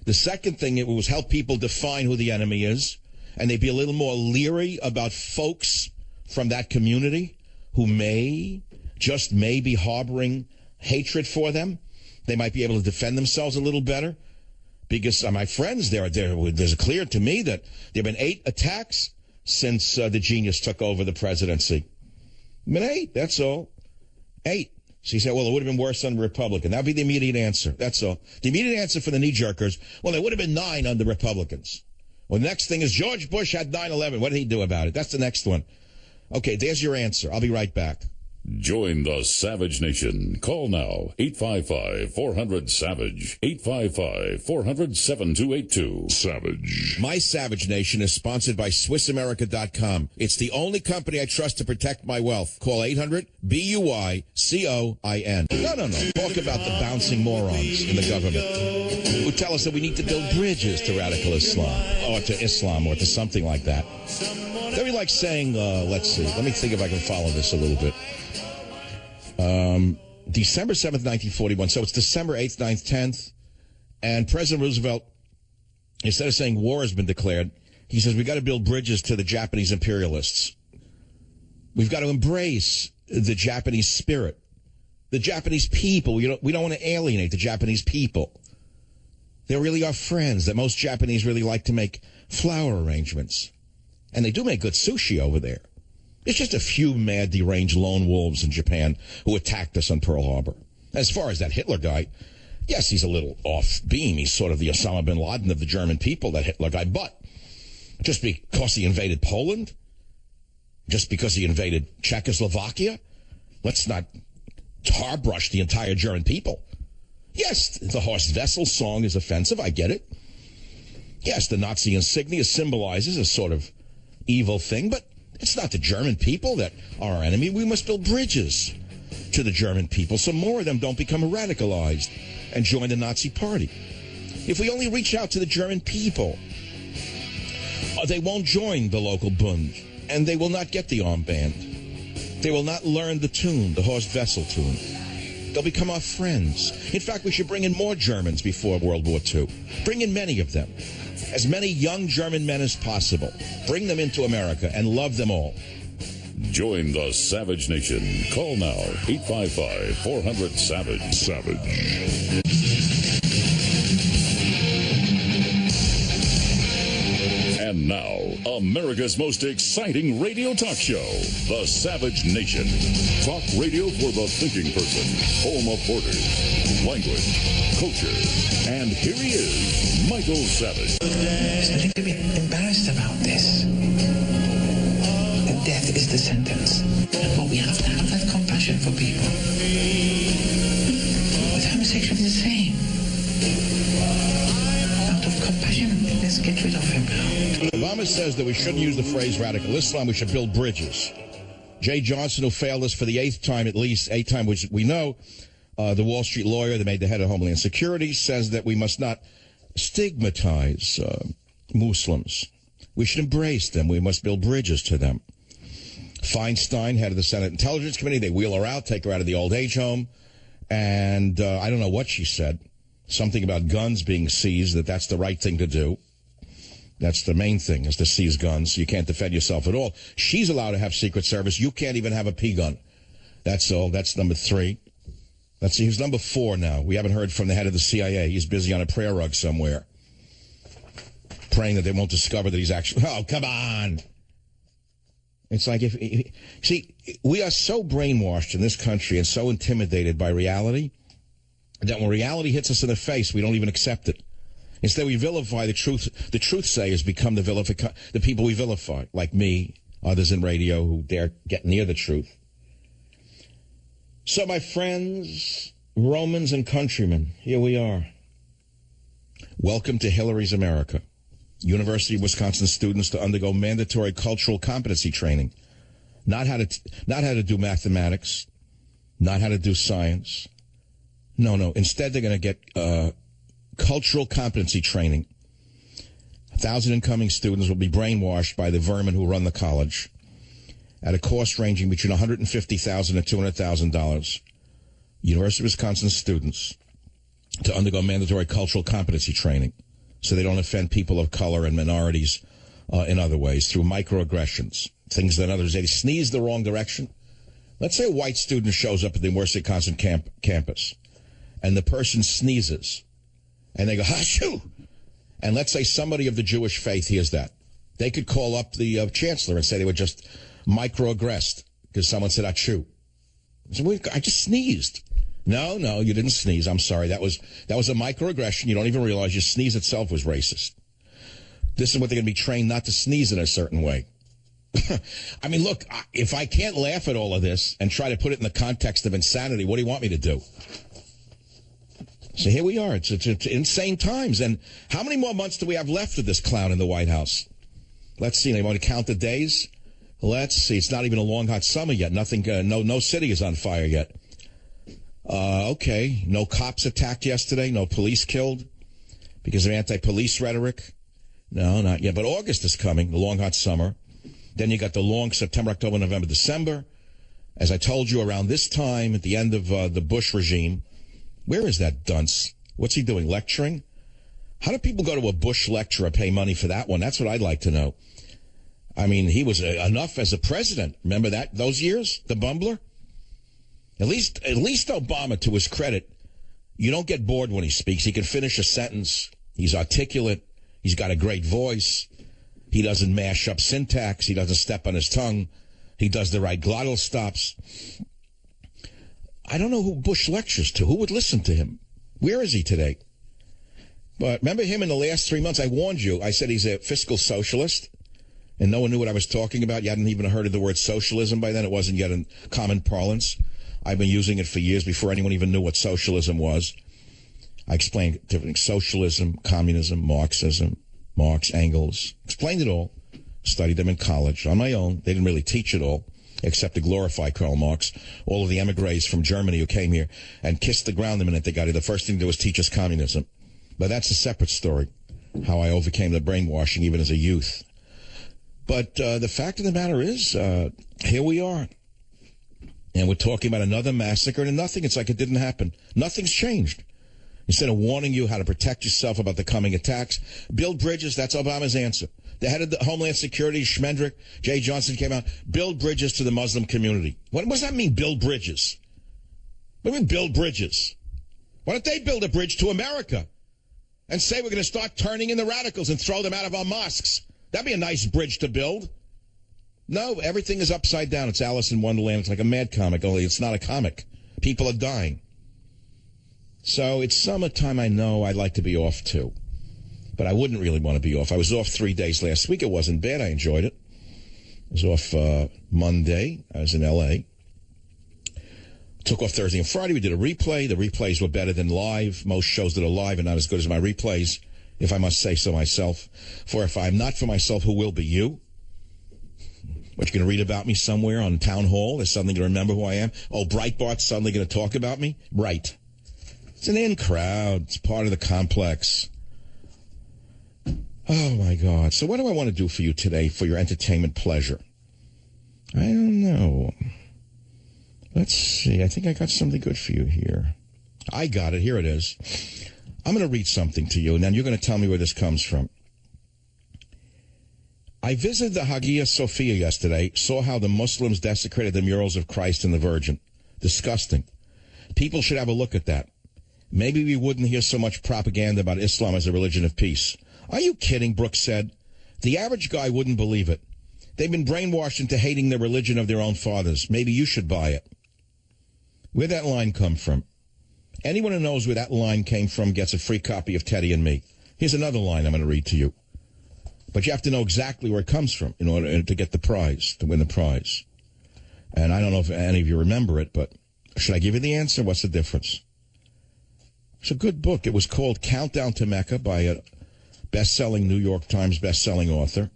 The second thing, it would help people define who the enemy is, and they'd be a little more leery about folks from that community who may be harboring hatred for them. They might be able to defend themselves a little better. Because my friends, there's clear to me that there have been 8 attacks since the genius took over the presidency. Been 8, that's all. 8. So you say, well, it would have been worse under Republican. That would be the immediate answer. That's all. The immediate answer for the knee-jerkers, well, there would have been 9 under Republicans. Well, the next thing is George Bush had 9/11. What did he do about it? That's the next one. Okay, there's your answer. I'll be right back. Join the Savage Nation. Call now. 855-400-SAVAGE. 855-400-7282. Savage. My Savage Nation is sponsored by SwissAmerica.com. It's the only company I trust to protect my wealth. Call 800-BUY-COIN. No. Talk about the bouncing morons in the government who tell us that we need to build bridges to radical Islam, or to Islam, or to something like that. Very like saying, let's see, let me think if I can follow this a little bit. December 7th, 1941. So it's December 8th, 9th, 10th. And President Roosevelt, instead of saying war has been declared, he says we've got to build bridges to the Japanese imperialists. We've got to embrace the Japanese spirit, the Japanese people. We don't want to alienate the Japanese people. They're really our friends, that most Japanese really like to make flower arrangements. And they do make good sushi over there. It's just a few mad, deranged lone wolves in Japan who attacked us on Pearl Harbor. As far as that Hitler guy, yes, he's a little off beam. He's sort of the Osama bin Laden of the German people, that Hitler guy. But just because he invaded Poland, just because he invaded Czechoslovakia, let's not tar-brush the entire German people. Yes, the Horst Wessel song is offensive. I get it. Yes, the Nazi insignia symbolizes a sort of evil thing, but it's not the German people that are our enemy. We must build bridges to the German people so more of them don't become radicalized and join the Nazi party. If we only reach out to the German people, they won't join the local Bund, and they will not get the armband. They will not learn the tune, the Horst Wessel tune. They'll become our friends. In fact, we should bring in more Germans before World War II. Bring in many of them. As many young German men as possible. Bring them into America and love them all. Join the Savage Nation. Call now. 855-400-SAVAGE. Savage. And now, America's most exciting radio talk show, The Savage Nation. Talk radio for the thinking person, home of borders, language, culture. And here he is, Michael Savage. There's nothing to be embarrassed about this. Death is the sentence. But we have to have that compassion for people. With homosexuals the same. Out of compassion, let's get rid of him now. Obama says that we shouldn't use the phrase radical Islam, we should build bridges. Jay Johnson, who failed us for the eighth time, which we know, the Wall Street lawyer that made the head of Homeland Security, says that we must not stigmatize Muslims. We should embrace them. We must build bridges to them. Feinstein, head of the Senate Intelligence Committee, they wheel her out, take her out of the old age home, and I don't know what she said. Something about guns being seized, that's the right thing to do. That's the main thing, is to seize guns. You can't defend yourself at all. She's allowed to have Secret Service. You can't even have a P gun. That's all. That's number 3. Let's see, who's number 4 now? We haven't heard from the head of the CIA. He's busy on a prayer rug somewhere, praying that they won't discover that he's actually... Oh, come on! It's like, see, we are so brainwashed in this country and so intimidated by reality that when reality hits us in the face, we don't even accept it. Instead, we vilify the truth. The truth-sayers become the people we vilify, like me, others in radio who dare get near the truth. So, my friends, Romans and countrymen, here we are. Welcome to Hillary's America. University of Wisconsin students to undergo mandatory cultural competency training. Not how to do mathematics, not how to do science. No. Instead, they're going to get cultural competency training. 1,000 incoming students will be brainwashed by the vermin who run the college at a cost ranging between $150,000 and $200,000. University of Wisconsin students to undergo mandatory cultural competency training so they don't offend people of color and minorities in other ways through microaggressions, things that others, they sneeze the wrong direction. Let's say a white student shows up at the University of Wisconsin campus and the person sneezes and they go, "Hashoo!" And let's say somebody of the Jewish faith hears that. They could call up the chancellor and say they were just microaggressed because someone said, "Achoo." I just sneezed. No, you didn't sneeze. I'm sorry. That was a microaggression. You don't even realize your sneeze itself was racist. This is what they're going to be trained not to sneeze in a certain way. I mean, look, if I can't laugh at all of this and try to put it in the context of insanity, what do you want me to do? So here we are. It's insane times. And how many more months do we have left of this clown in the White House? Let's see. They want to count the days? Let's see. It's not even a long, hot summer yet. Nothing. No city is on fire yet. Okay. No cops attacked yesterday. No police killed because of anti-police rhetoric. No, not yet. But August is coming, the long, hot summer. Then you got the long September, October, November, December. As I told you, around this time, at the end of the Bush regime, where is that dunce? What's he doing, lecturing? How do people go to a Bush lecture or pay money for that one? That's what I'd like to know. I mean, he was enough as a president. Remember that, those years, the bumbler? At least Obama, to his credit, you don't get bored when he speaks. He can finish a sentence. He's articulate. He's got a great voice. He doesn't mash up syntax. He doesn't step on his tongue. He does the right glottal stops. I don't know who Bush lectures to. Who would listen to him? Where is he today? But remember him in the last 3 months? I warned you. I said he's a fiscal socialist, and no one knew what I was talking about. You hadn't even heard of the word socialism by then. It wasn't yet in common parlance. I've been using it for years before anyone even knew what socialism was. I explained different socialism, communism, Marxism, Marx, Engels. Explained it all. Studied them in college on my own. They didn't really teach it all, except to glorify Karl Marx. All of the emigres from Germany who came here and kissed the ground the minute they got here. The first thing to do was teach us communism. But that's a separate story, how I overcame the brainwashing even as a youth. But the fact of the matter is, here we are. And we're talking about another massacre and nothing. It's like it didn't happen. Nothing's changed. Instead of warning you how to protect yourself about the coming attacks, build bridges. That's Obama's answer. The head of the Homeland Security, Schmendrick, Jay Johnson, came out, build bridges to the Muslim community. What does that mean, build bridges? What do you mean, build bridges? Why don't they build a bridge to America and say we're going to start turning in the radicals and throw them out of our mosques? That'd be a nice bridge to build. No, everything is upside down. It's Alice in Wonderland. It's like a mad comic, only it's not a comic. People are dying. So it's summertime. I know I'd like to be off, too. But I wouldn't really want to be off. I was off 3 days last week. It wasn't bad. I enjoyed it. I was off Monday. I was in L.A. Took off Thursday and Friday. We did a replay. The replays were better than live. Most shows that are live are not as good as my replays, if I must say so myself. For if I'm not for myself, who will be you? What, you're going to read about me somewhere on Town Hall? There's something to remember who I am? Oh, Breitbart's suddenly going to talk about me? Right. It's an in crowd. It's part of the complex. Oh, my God. So what do I want to do for you today for your entertainment pleasure? I don't know. Let's see. I think I got something good for you here. I got it. Here it is. I'm going to read something to you, and then you're going to tell me where this comes from. I visited the Hagia Sophia yesterday, saw how the Muslims desecrated the murals of Christ and the Virgin. Disgusting. People should have a look at that. Maybe we wouldn't hear so much propaganda about Islam as a religion of peace. Are you kidding, Brooks said. The average guy wouldn't believe it. They've been brainwashed into hating the religion of their own fathers. Maybe you should buy it. Where'd that line come from? Anyone who knows where that line came from gets a free copy of Teddy and Me. Here's another line I'm going to read to you. But you have to know exactly where it comes from in order to get the prize, to win the prize. And I don't know if any of you remember it, but should I give you the answer? What's the difference? It's a good book. It was called Countdown to Mecca by a best-selling New York Times best-selling author.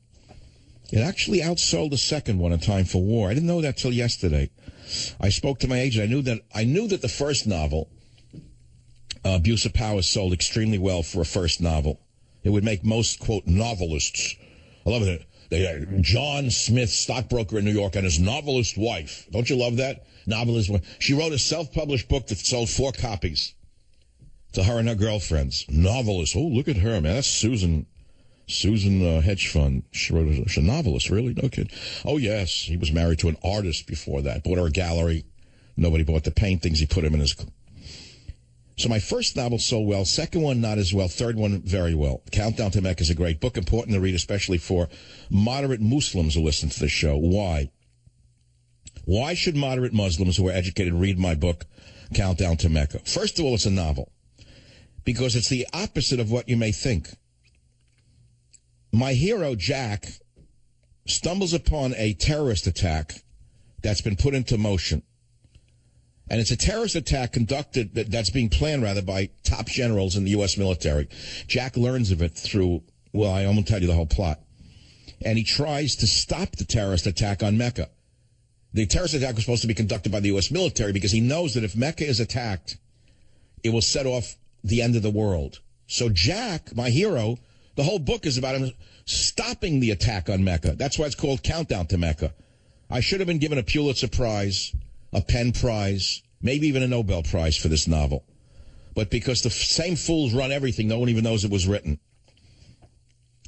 It actually outsold the second one, A Time for War. I didn't know that till yesterday. I spoke to my agent. I knew that the first novel, Abuse of Power, sold extremely well for a first novel. It would make most, quote, novelists. I love it. John Smith, stockbroker in New York, and his novelist wife. Don't you love that? Novelist wife. She wrote a self-published book that sold 4 copies to her and her girlfriends. Novelist. Oh, look at her, man. That's Susan Hedge Fund. She's a novelist, really? No kid. Oh, yes. He was married to an artist before that. Bought her a gallery. Nobody bought the paintings. He put them in his... So my first novel sold well. Second one, not as well. Third one, very well. Countdown to Mecca is a great book. Important to read, especially for moderate Muslims who listen to this show. Why? Why should moderate Muslims who are educated read my book, Countdown to Mecca? First of all, it's a novel. Because it's the opposite of what you may think. My hero, Jack, stumbles upon a terrorist attack that's been put into motion. And it's a terrorist attack that's being planned, rather, by top generals in the U.S. military. Jack learns of it through, well, I won't tell you the whole plot. And he tries to stop the terrorist attack on Mecca. The terrorist attack was supposed to be conducted by the U.S. military because he knows that if Mecca is attacked, it will set off the end of the world. So Jack, my hero, the whole book is about him stopping the attack on Mecca. That's why it's called Countdown to Mecca. I should have been given a Pulitzer Prize, a Penn Prize, maybe even a Nobel Prize for this novel. But because the same fools run everything, no one even knows it was written.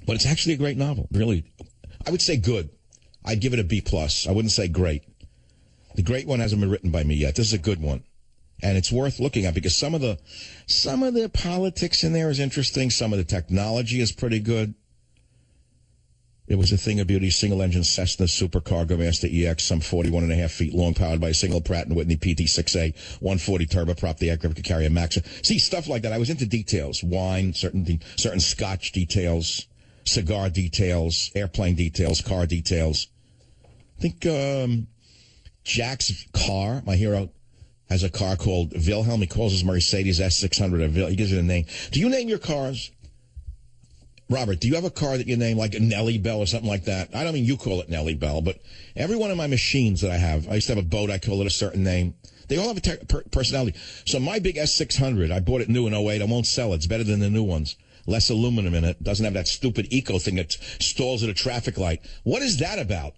But it's actually a great novel, really. I would say good. I'd give it a B+. I wouldn't say great. The great one hasn't been written by me yet. This is a good one. And it's worth looking at because some of the politics in there is interesting. Some of the technology is pretty good. It was a thing of beauty, single-engine Cessna Supercargo Master EX, some 41.5 feet long, powered by a single Pratt & Whitney PT6A 140 turboprop. The aircraft could carry a max. See, stuff like that. I was into details, wine, certain Scotch details, cigar details, airplane details, car details. I think Jack's car, my hero, has a car called Wilhelm. He calls his Mercedes S600 He gives it a name. Do you name your cars? Robert, do you have a car that you name like Nellie Bell or something like that? I don't mean you call it Nellie Bell, but every one of my machines that I have, I used to have a boat, I call it a certain name. They all have a personality. So my big S600, I bought it new in 08. I won't sell it. It's better than the new ones. Less aluminum in it. Doesn't have that stupid eco thing that stalls at a traffic light. What is that about?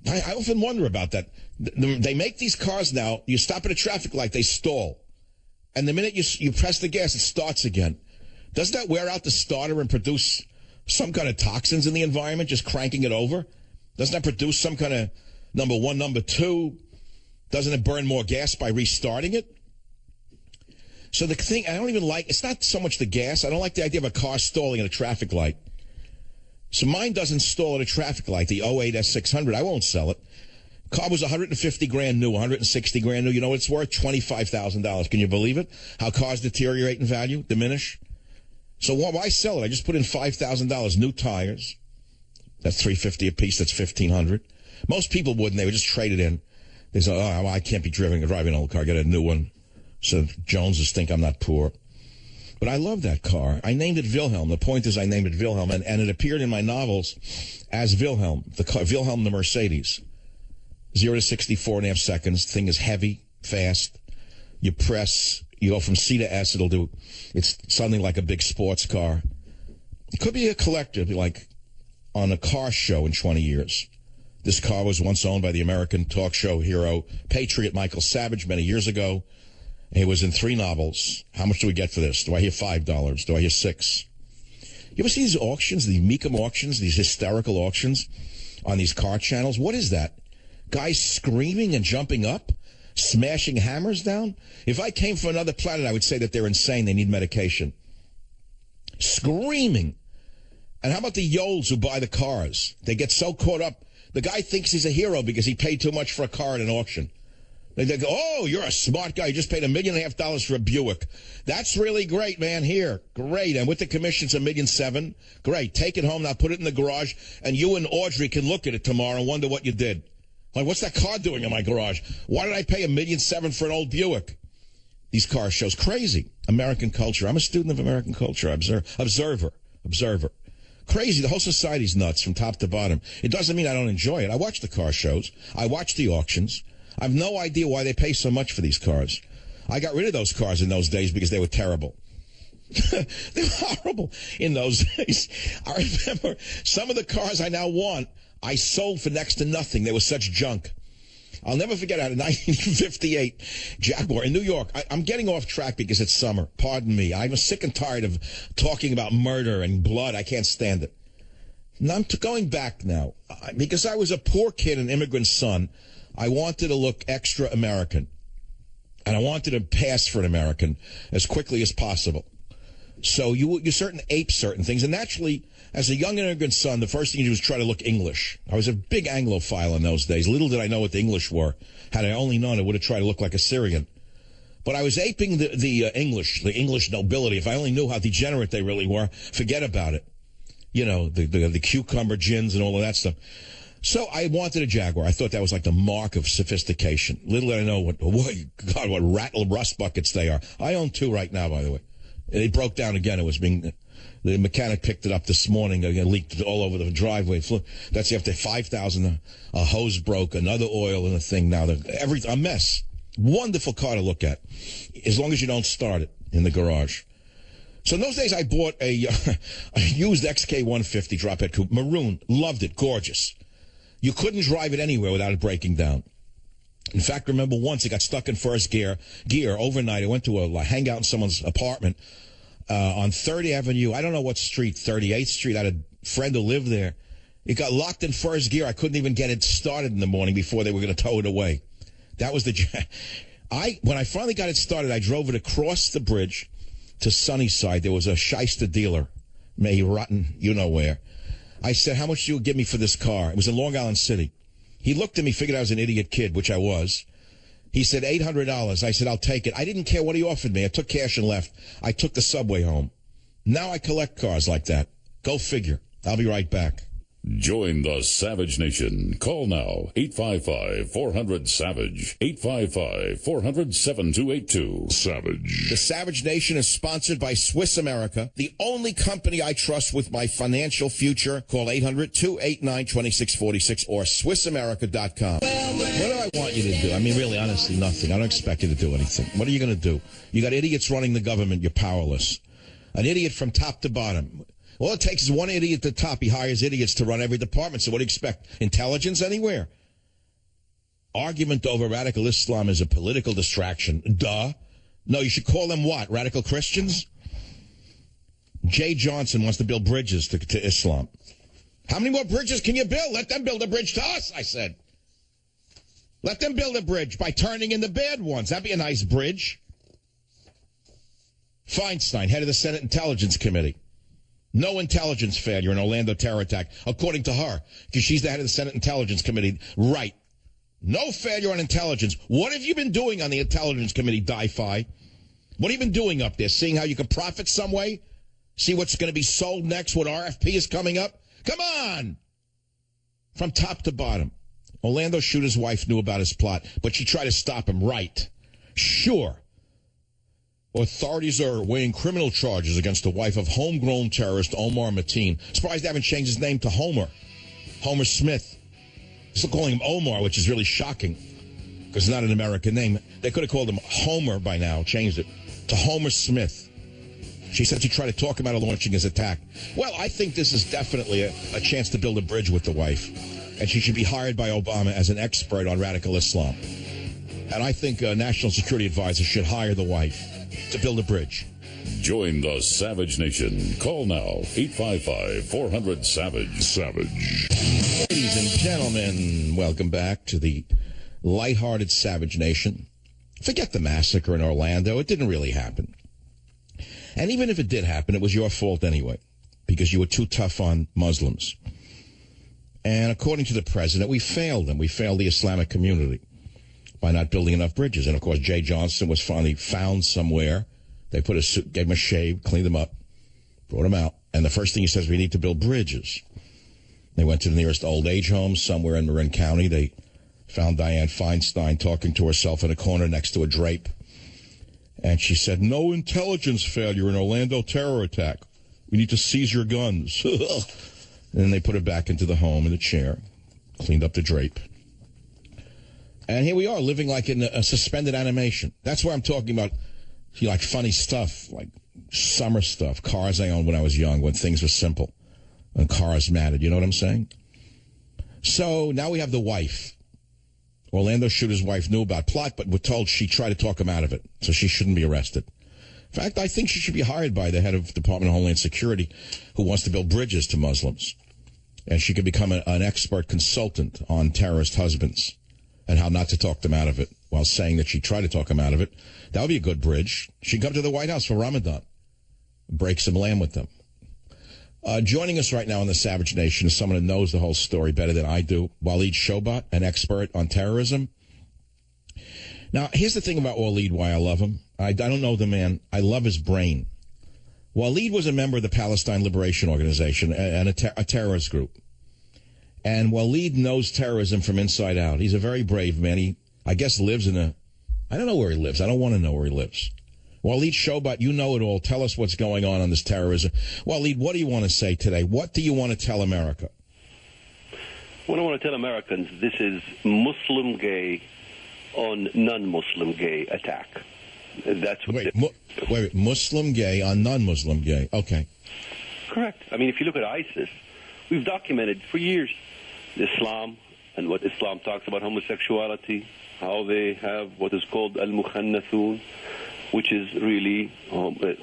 I often wonder about that. They make these cars now, you stop at a traffic light, they stall. And the minute you press the gas, it starts again. Doesn't that wear out the starter and produce some kind of toxins in the environment, just cranking it over? Doesn't that produce some kind of, number one, number two, doesn't it burn more gas by restarting it? So the thing, I don't even like, it's not so much the gas, I don't like the idea of a car stalling at a traffic light. So mine doesn't stall at a traffic light, the 08 S600, I won't sell it. Car was 150 grand new, 160 grand new. You know what it's worth? $25,000. Can you believe it? How cars deteriorate in value, diminish? So why sell it? I just put in $5,000 new tires. That's $350 a piece. That's $1,500. Most people wouldn't. They would just trade it in. They say, "Oh, I can't be driving an old car. Get a new one." So Joneses think I'm not poor. But I love that car. I named it Wilhelm. The point is, I named it Wilhelm, and it appeared in my novels as Wilhelm. The car, Wilhelm the Mercedes. 0 to 64.5 seconds. Thing is heavy, fast. You press. You go from C to S, it's suddenly like a big sports car. It could be a collector, it'd be like on a car show in 20 years. This car was once owned by the American talk show hero, patriot Michael Savage many years ago. It was in 3 novels. How much do we get for this? Do I hear $5? Do I hear $6? You ever see these auctions, the Mecum auctions, these hysterical auctions on these car channels? What is that? Guys screaming and jumping up? Smashing hammers down? If I came from another planet, I would say that they're insane. They need medication. Screaming. And how about the yoels who buy the cars? They get so caught up. The guy thinks he's a hero because he paid too much for a car at an auction. They go, "Oh, you're a smart guy. You just paid $1.5 million for a Buick. That's really great, man. Here, great. And with the commissions, $1.7 million. Great. Take it home now. Put it in the garage, and you and Audrey can look at it tomorrow and wonder what you did. Like, what's that car doing in my garage? Why did I pay $1.7 million for an old Buick?" These car shows, crazy. American culture. I'm a student of American culture. Observer. Crazy. The whole society's nuts from top to bottom. It doesn't mean I don't enjoy it. I watch the car shows. I watch the auctions. I have no idea why they pay so much for these cars. I got rid of those cars in those days because they were terrible. They were horrible in those days. I remember some of the cars I now want, I sold for next to nothing. They were such junk. I'll never forget out in 1958, Jaguar in New York. I'm getting off track because it's summer. Pardon me. I'm sick and tired of talking about murder and blood. I can't stand it. Now I'm going back now. Because I was a poor kid, an immigrant son, I wanted to look extra American. And I wanted to pass for an American as quickly as possible. So you ape certain things. And naturally, as a young immigrant son, the first thing you do is try to look English. I was a big Anglophile in those days. Little did I know what the English were. Had I only known, I would have tried to look like a Syrian. But I was aping the English nobility. If I only knew how degenerate they really were, forget about it. the cucumber gins and all of that stuff. So I wanted a Jaguar. I thought that was like the mark of sophistication. Little did I know what rattle rust buckets they are. I own 2 right now, by the way. It broke down again. The mechanic picked it up this morning. It leaked all over the driveway. That's after 5,000. A hose broke, another oil in the thing. Now a mess. Wonderful car to look at, as long as you don't start it in the garage. So in those days, I bought a used XK150 drop head coupe, maroon. Loved it, gorgeous. You couldn't drive it anywhere without it breaking down. In fact, remember once it got stuck in first gear overnight. I went to a hangout in someone's apartment on 3rd Avenue. I don't know what street, 38th Street. I had a friend who lived there. It got locked in first gear. I couldn't even get it started in the morning before they were going to tow it away. That was when I finally got it started, I drove it across the bridge to Sunnyside. There was a shyster dealer, May Rotten, you know where. I said, how much do you give me for this car? It was in Long Island City. He looked at me, figured I was an idiot kid, which I was. He said, $800. I said, I'll take it. I didn't care what he offered me. I took cash and left. I took the subway home. Now I collect cars like that. Go figure. I'll be right back. Join the Savage Nation. Call now, 855-400-SAVAGE, 855-400-7282. Savage. The Savage Nation is sponsored by Swiss America, the only company I trust with my financial future. Call 800-289-2646 or SwissAmerica.com. What do I want you to do? I mean, really, honestly, nothing. I don't expect you to do anything. What are you going to do? You got idiots running the government. You're powerless. An idiot from top to bottom. All it takes is one idiot at the top. He hires idiots to run every department. So what do you expect? Intelligence anywhere? Argument over radical Islam is a political distraction. Duh. No, you should call them what? Radical Christians? Jay Johnson wants to build bridges to Islam. How many more bridges can you build? Let them build a bridge to us, I said. Let them build a bridge by turning in the bad ones. That'd be a nice bridge. Feinstein, head of the Senate Intelligence Committee. No intelligence failure in Orlando terror attack, according to her, because she's the head of the Senate Intelligence Committee. Right. No failure on intelligence. What have you been doing on the Intelligence Committee, Di-Fi? What have you been doing up there? Seeing how you can profit some way? See what's going to be sold next? What RFP is coming up? Come on! From top to bottom. Orlando shooter's wife knew about his plot, but she tried to stop him. Right. Sure. Authorities are weighing criminal charges against the wife of homegrown terrorist Omar Mateen. Surprised they haven't changed his name to Homer. Homer Smith. Still calling him Omar, which is really shocking because it's not an American name. They could have called him Homer by now, changed it to Homer Smith. She said she tried to talk him out of launching his attack. Well, I think this is definitely a chance to build a bridge with the wife. And she should be hired by Obama as an expert on radical Islam. And I think a national security advisor should hire the wife to build a bridge. Join the Savage Nation. Call now, 855-400-SAVAGE. Savage. Ladies and gentlemen, welcome back to the lighthearted Savage Nation. Forget the massacre in Orlando. It didn't really happen. And even if it did happen, it was your fault anyway, because you were too tough on Muslims. And according to the president, we failed them. We failed the Islamic community by not building enough bridges. And, of course, Jay Johnson was finally found somewhere. They put a suit, gave him a shave, cleaned him up, brought him out. And the first thing he says, we need to build bridges. They went to the nearest old age home somewhere in Marin County. They found Dianne Feinstein talking to herself in a corner next to a drape. And she said, no intelligence failure in Orlando terror attack. We need to seize your guns. And then they put her back into the home in a chair, cleaned up the drape. And here we are, living like in a suspended animation. That's where I'm talking about, like funny stuff, like summer stuff, cars I owned when I was young, when things were simple, when cars mattered. You know what I'm saying? So now we have the wife. Orlando shooter's wife knew about plot, but we're told she tried to talk him out of it, so she shouldn't be arrested. In fact, I think she should be hired by the head of Department of Homeland Security who wants to build bridges to Muslims. And she could become an expert consultant on terrorist husbands and how not to talk them out of it while saying that she tried to talk them out of it. That would be a good bridge. She'd come to the White House for Ramadan, break some lamb with them. Joining us right now in the Savage Nation is someone who knows the whole story better than I do. Waleed Shobat, an expert on terrorism. Now, here's the thing about Waleed, why I love him. I don't know the man. I love his brain. Waleed was a member of the Palestine Liberation Organization and a terrorist group. And Waleed knows terrorism from inside out. He's a very brave man. He, I guess, lives in a... I don't know where he lives. I don't want to know where he lives. Waleed Shobat, you know it all. Tell us what's going on this terrorism. Waleed, what do you want to say today? What do you want to tell America? What I want to tell Americans, this is Muslim gay on non-Muslim gay attack. That's what wait, Muslim gay on non-Muslim gay. Okay. Correct. I mean, if you look at ISIS, we've documented for years Islam and what Islam talks about homosexuality, how they have what is called al-mukhannathun, which is really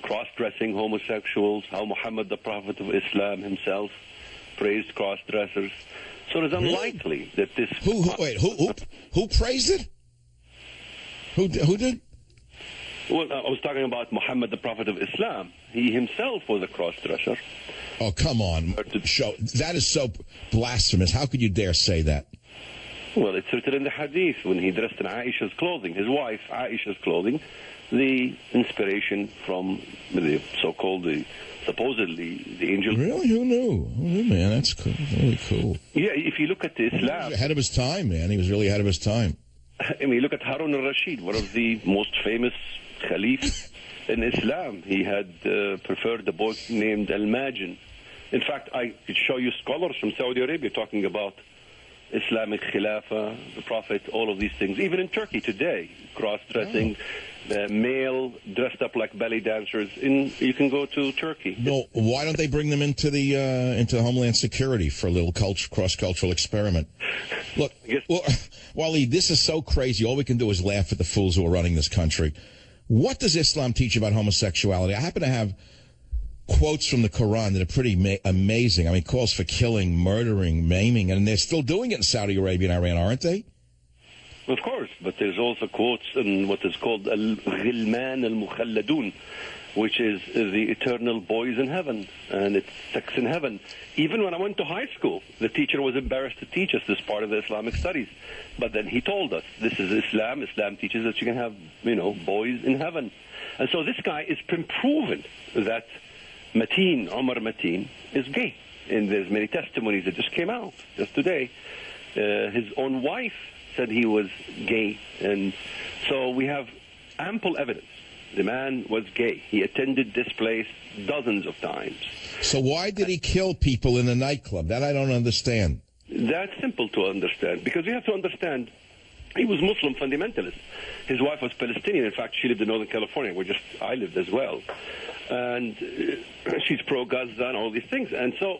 cross-dressing homosexuals, how Muhammad, the Prophet of Islam himself, praised cross-dressers. So it's unlikely that this... Who praised it? Who did? Well, I was talking about Muhammad, the Prophet of Islam. He himself was a cross-dresser. Oh, come on. That is so blasphemous. How could you dare say that? Well, it's written in the Hadith when he dressed in Aisha's clothing, his wife Aisha's clothing, the inspiration from the so-called, supposedly, the angel. Really? Who knew? Man, that's cool. Really cool. Yeah, if you look at the Islam... He was ahead of his time, man. He was really ahead of his time. I mean, look at Harun al-Rashid, one of the most famous caliphs in Islam. He had preferred a book named Al-Majin. In fact, I could show you scholars from Saudi Arabia talking about Islamic Khilafah, the Prophet, all of these things. Even in Turkey today, cross-dressing, the male dressed up like belly dancers. You can go to Turkey. No, why don't they bring them into Homeland Security for a little cross-cultural experiment? Look, Waleed, this is so crazy. All we can do is laugh at the fools who are running this country. What does Islam teach about homosexuality? I happen to have quotes from the Quran that are pretty amazing. I mean, calls for killing, murdering, maiming, and they're still doing it in Saudi Arabia and Iran, aren't they? Of course, but there's also quotes in what is called al-ghilman al-mukhalladun, which is the eternal boys in heaven, and it's sex in heaven. Even when I went to high school, the teacher was embarrassed to teach us this part of the Islamic studies. But then he told us, this is Islam. Islam teaches that you can have, boys in heaven. And so this guy is proven that Umar Mateen, is gay. And there's many testimonies that just came out just today. His own wife said he was gay. And so we have ample evidence. The man was gay. He attended this place dozens of times. So why did he kill people in a nightclub? That I don't understand. That's simple to understand, because you have to understand he was Muslim fundamentalist. His wife was Palestinian. In fact, she lived in Northern California, where I lived as well. And she's pro-Gaza and all these things. And so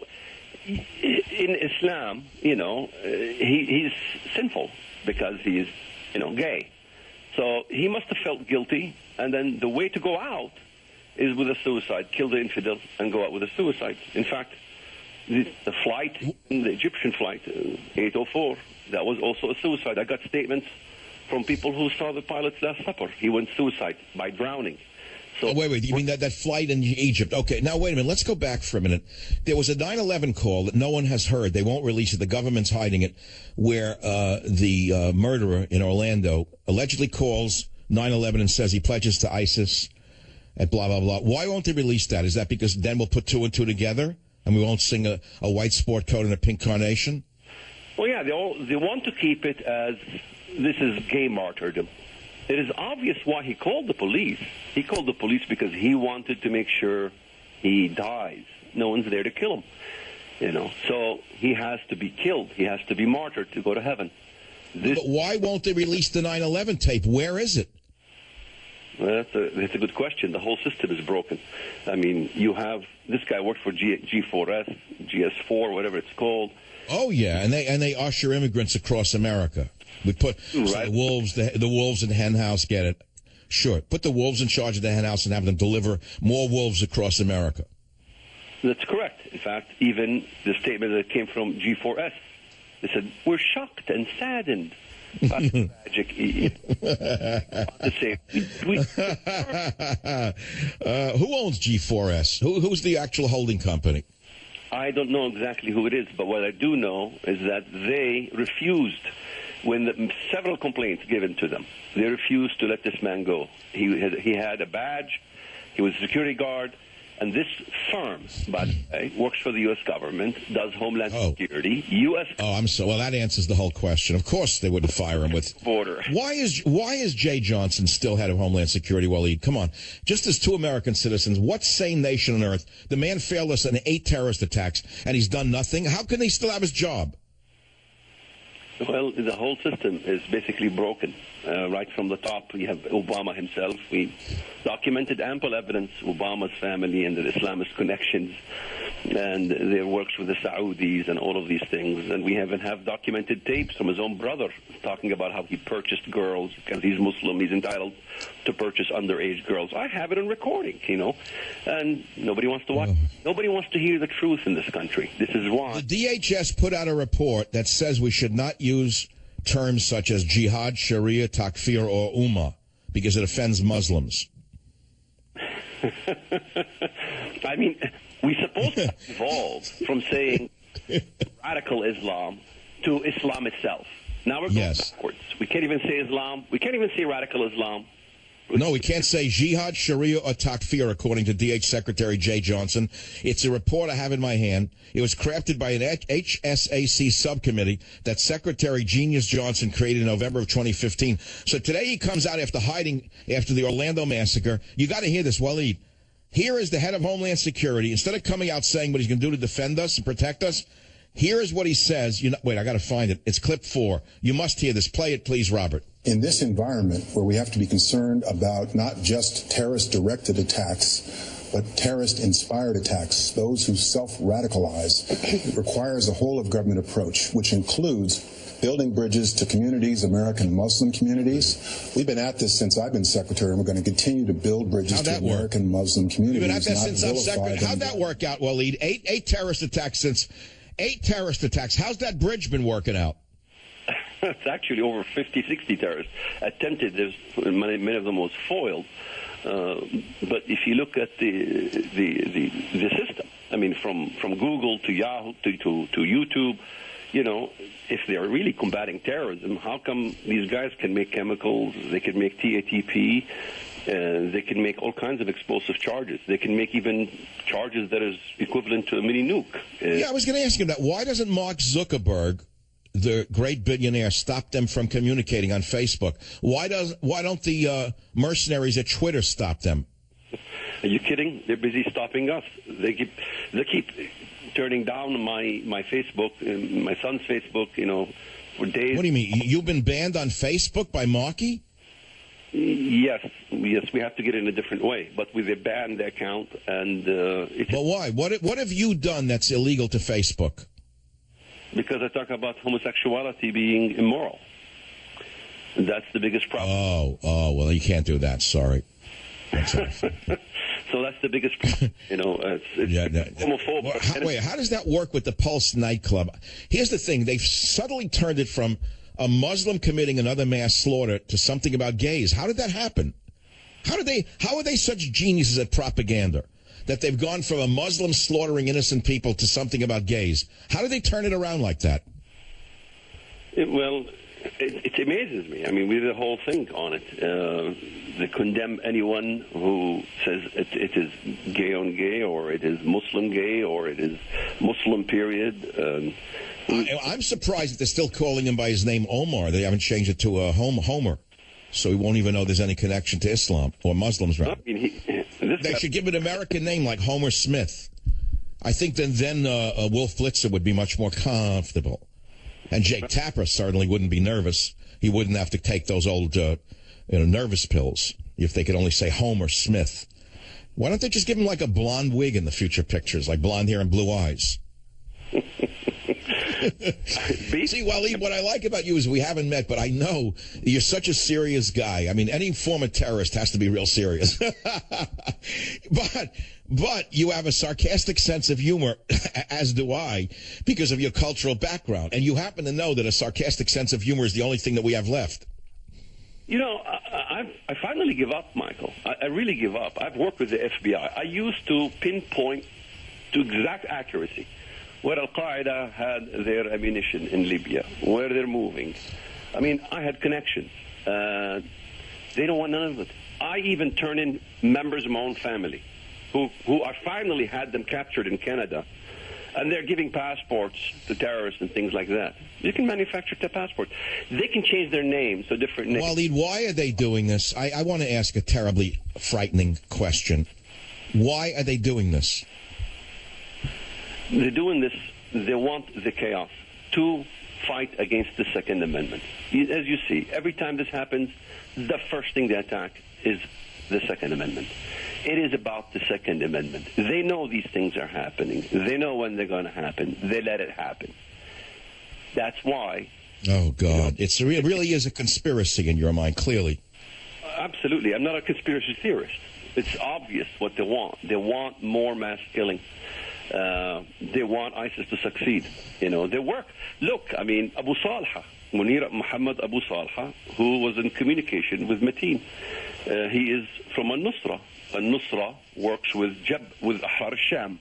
in Islam, he's sinful because he's, gay. So he must have felt guilty. And then the way to go out is with a suicide. Kill the infidel and go out with a suicide. In fact, the flight, the Egyptian flight, 804, that was also a suicide. I got statements from people who saw the pilot's Last Supper. He went suicide by drowning. So, wait, you mean that flight in Egypt? Okay, now wait a minute. Let's go back for a minute. There was a 9/11 call that no one has heard. They won't release it. The government's hiding it, where the murderer in Orlando allegedly calls 9/11 and says he pledges to ISIS and blah, blah, blah. Why won't they release that? Is that because then we'll put two and two together and we won't sing a white sport coat and a pink carnation? Well, yeah, they want to keep it as this is gay martyrdom. It is obvious why he called the police. He called the police because he wanted to make sure he dies. No one's there to kill him, So he has to be killed. He has to be martyred to go to heaven. But why won't they release the 9/11 tape? Where is it? Well, that's a good question. The whole system is broken. I mean, you have this guy worked for G4S, GS4, whatever it's called. Oh yeah, and they usher immigrants across America. We put right. The wolves in the hen house get it. Sure, put the wolves in charge of the hen house and have them deliver more wolves across America. That's correct. In fact, even the statement that came from G4S, they said, we're shocked and saddened. That's tragic. Who owns G4S? Who's the actual holding company? I don't know exactly who it is, but what I do know is that they refused, when several complaints given to them, they refused to let this man go. He had a badge, he was a security guard, And this firm, by the way, works for the U.S. government, does Homeland Security, U.S. Oh, I'm so well. That answers the whole question. Of course, they wouldn't fire him with border. Why is Jay Johnson still head of Homeland Security? Waleed, come on. Just as two American citizens, what sane nation on earth? The man failed us in 8 terrorist attacks, and he's done nothing. How can he still have his job? Well, the whole system is basically broken. Right from the top, we have Obama himself. We documented ample evidence, Obama's family and the Islamist connections and their works with the Saudis and all of these things. And we even have documented tapes from his own brother talking about how he purchased girls because he's Muslim. He's entitled to purchase underage girls. I have it on recording, and nobody wants to watch. Nobody wants to hear the truth in this country. This is why. The DHS put out a report that says we should not use terms such as jihad, sharia, takfir, or ummah because it offends Muslims. I mean, we're supposed to evolve from saying radical Islam to Islam itself. Now we're going backwards. We can't even say Islam. We can't even say radical Islam. No, we can't say jihad, sharia, or takfir, according to DH Secretary Jay Johnson. It's a report I have in my hand. It was crafted by an HSAC subcommittee that Secretary Genius Johnson created in November of 2015. So today he comes out after hiding after the Orlando massacre. You got to hear this, Waleed. Here is the head of Homeland Security. Instead of coming out saying what he's going to do to defend us and protect us, here is what he says. Wait, I got to find it. It's clip 4. You must hear this. Play it, please, Robert. In this environment where we have to be concerned about not just terrorist-directed attacks, but terrorist-inspired attacks, those who self-radicalize, it requires a whole-of-government approach, which includes building bridges to communities, American Muslim communities. We've been at this since I've been secretary, and we're going to continue to build bridges to American Muslim communities. We've been at this since I'm secretary. How'd that work out, Waleed? Eight terrorist attacks since 8 terrorist attacks. How's that bridge been working out? It's actually over 50, 60 terrorists attempted. Many of them was foiled. But if you look at the system, I mean, from Google to Yahoo to YouTube, if they are really combating terrorism, how come these guys can make chemicals? They can make TATP. They can make all kinds of explosive charges. They can make even charges that is equivalent to a mini nuke. Yeah, I was going to ask him that. Why doesn't Mark Zuckerberg, the great billionaire, stop them from communicating on Facebook? Why don't the mercenaries at Twitter stop them? Are you kidding? They're busy stopping us. They keep turning down my Facebook, my son's Facebook, for days. What do you mean? You've been banned on Facebook by Markey? Yes, we have to get it in a different way, but with a banned account, and But why? What have you done that's illegal to Facebook? Because I talk about homosexuality being immoral. That's the biggest problem. Oh, well, you can't do that. Sorry. So that's the biggest problem. It's homophobic. Wait, how does that work with the Pulse nightclub? Here's the thing. They've subtly turned it from a Muslim committing another mass slaughter to something about gays. How did that happen? How are they such geniuses at propaganda that they've gone from a Muslim slaughtering innocent people to something about gays? How did they turn it around like that? It amazes me. I mean, we did a whole thing on it. They condemn anyone who says it is gay on gay, or it is Muslim gay, or it is Muslim period. I'm surprised that they're still calling him by his name Omar. They haven't changed it to Homer. So he won't even know there's any connection to Islam or Muslims, right? I mean, they should give it an American name like Homer Smith. I think then Wolf Blitzer would be much more comfortable. And Jake Tapper certainly wouldn't be nervous. He wouldn't have to take those old nervous pills if they could only say Homer Smith. Why don't they just give him like a blonde wig in the future pictures, like blonde hair and blue eyes? See, Waleed, what I like about you is we haven't met, but I know you're such a serious guy. I mean, any former terrorist has to be real serious. But you have a sarcastic sense of humor, as do I, because of your cultural background. And you happen to know that a sarcastic sense of humor is the only thing that we have left. I finally give up, Michael. I really give up. I've worked with the FBI. I used to pinpoint to exact accuracy where Al-Qaeda had their ammunition in Libya, where they're moving. I mean, I had connections. They don't want none of it. I even turn in members of my own family who are finally had them captured in Canada, and they're giving passports to terrorists and things like that. You can manufacture the passports. They can change their names to different names. Waleed, why are they doing this? I want to ask a terribly frightening question. Why are they doing this? They're doing this, they want the chaos to fight against the Second Amendment. As you see, every time this happens, the first thing they attack is the Second Amendment. It is about the Second Amendment. They know these things are happening. They know when they're going to happen. They let it happen. That's why. Oh, God. It really is a conspiracy in your mind, clearly. Absolutely. I'm not a conspiracy theorist. It's obvious what they want. They want more mass killing. They want ISIS to succeed. They work. Look, I mean, Abu Salha, Munir Muhammad Abu Salha, who was in communication with Mateen. He is from Al-Nusra. Al-Nusra works with Ahrar al-Sham.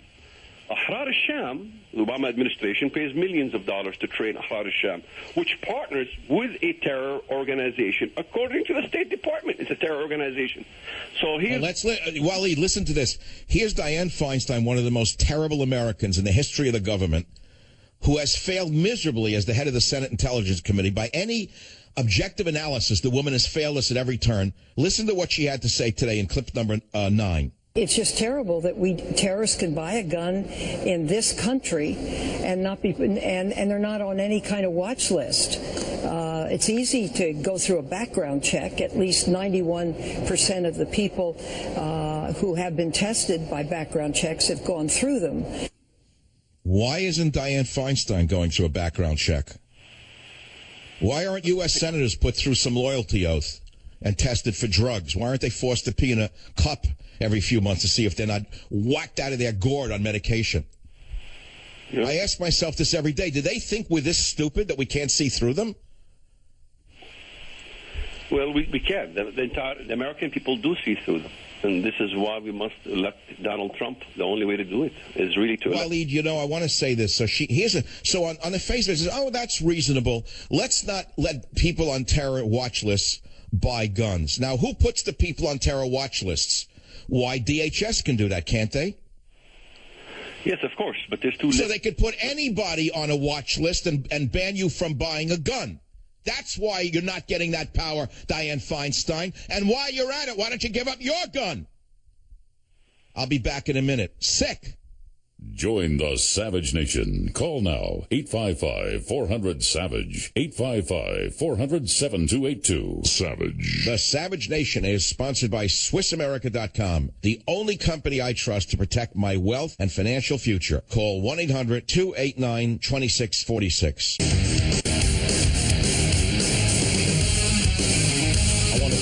Ahrar al-Sham, the Obama administration pays millions of dollars to train Ahrar al-Sham, which partners with a terror organization. According to the State Department, it's a terror organization. So here's... Waleed, listen to this. Here's Dianne Feinstein, one of the most terrible Americans in the history of the government, who has failed miserably as the head of the Senate Intelligence Committee. By any objective analysis, the woman has failed us at every turn. Listen to what she had to say today in clip number 9. It's just terrible that terrorists can buy a gun in this country and not be and they're not on any kind of watch list. It's easy to go through a background check. At least 91% of the people who have been tested by background checks have gone through them. Why isn't Dianne Feinstein going through a background check? Why aren't U.S. senators put through some loyalty oath and tested for drugs? Why aren't they forced to pee in a cup every few months to see if they're not whacked out of their gourd on medication? Yeah. I ask myself this every day. Do they think we're this stupid that we can't see through them? Well, we can. The American people do see through them. And this is why we must elect Donald Trump. The only way to do it is really to elect. Waleed, I want to say this. So on the face of it, it says, oh, that's reasonable. Let's not let people on terror watch lists buy guns. Now, who puts the people on terror watch lists? Why, DHS can do that, can't they? Yes, of course, but there's two... So they could put anybody on a watch list and ban you from buying a gun. That's why you're not getting that power, Dianne Feinstein. And while you're at it, why don't you give up your gun? I'll be back in a minute. Sick. Join the Savage Nation. Call now, 855-400-SAVAGE, 855-400-7282. Savage. The Savage Nation is sponsored by SwissAmerica.com, the only company I trust to protect my wealth and financial future. Call 1-800-289-2646.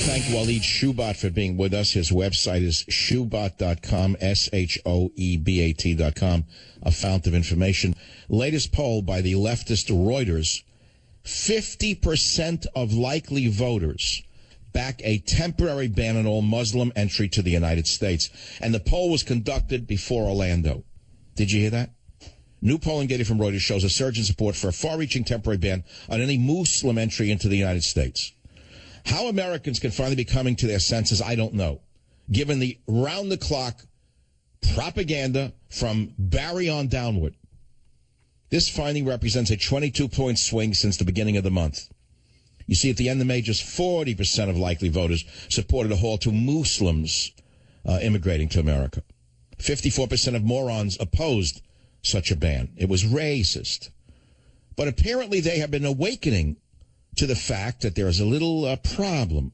Thank Waleed Shoebat for being with us. His website is shoebat.com, SHOEBAT.com, a fount of information. Latest poll by the leftist Reuters, 50% of likely voters back a temporary ban on all Muslim entry to the United States. And the poll was conducted before Orlando. Did you hear that? New polling data from Reuters shows a surge in support for a far-reaching temporary ban on any Muslim entry into the United States. How Americans can finally be coming to their senses, I don't know, given the round-the-clock propaganda from Barry on downward. This finding represents a 22-point swing since the beginning of the month. You see, at the end of May, just 40% of likely voters supported a halt to Muslims immigrating to America. 54% of morons opposed such a ban. It was racist. But apparently they have been awakening to the fact that there is a little problem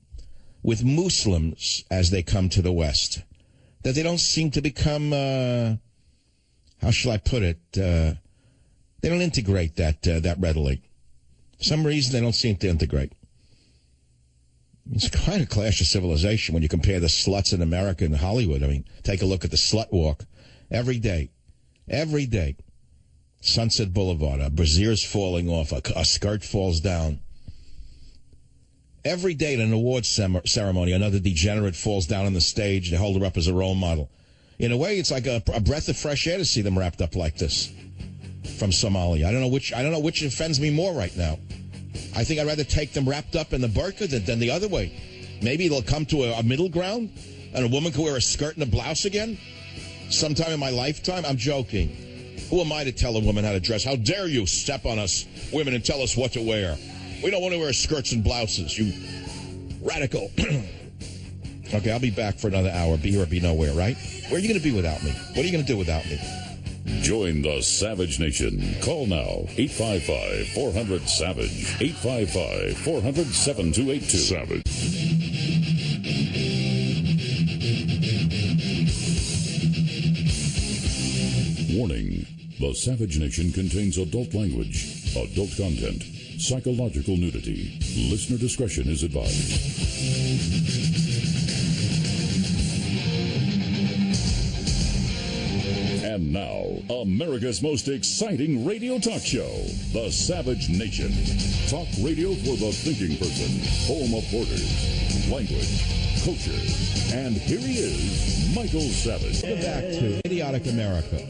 with Muslims as they come to the West. That they don't seem to become, how shall I put it, they don't integrate that readily. For some reason, they don't seem to integrate. It's quite a clash of civilization when you compare the sluts in America and Hollywood. I mean, take a look at the slut walk. Every day. Sunset Boulevard, a brazier's falling off, a skirt falls down. Every day at an awards ceremony, another degenerate falls down on the stage. They hold her up as a role model. In a way, it's like a breath of fresh air to see them wrapped up like this from Somalia. I don't know which offends me more right now. I think I'd rather take them wrapped up in the burqa than the other way. Maybe they'll come to a middle ground and a woman can wear a skirt and a blouse again. Sometime in my lifetime? I'm joking. Who am I to tell a woman how to dress? How dare you step on us women and tell us what to wear? We don't want to wear skirts and blouses, you radical. Okay, I'll be back for another hour. Be here or be nowhere, right? Where are you going to be without me? What are you going to do without me? Join the Savage Nation. Call now, 855-400-SAVAGE, 855-400-7282. Savage. Warning, the Savage Nation contains adult language, adult content, psychological nudity. Listener discretion is advised. And now, America's most exciting radio talk show, The Savage Nation. Talk radio for the thinking person, home of borders, language, culture. And here he is, Michael Savage. Welcome back to Idiotic America.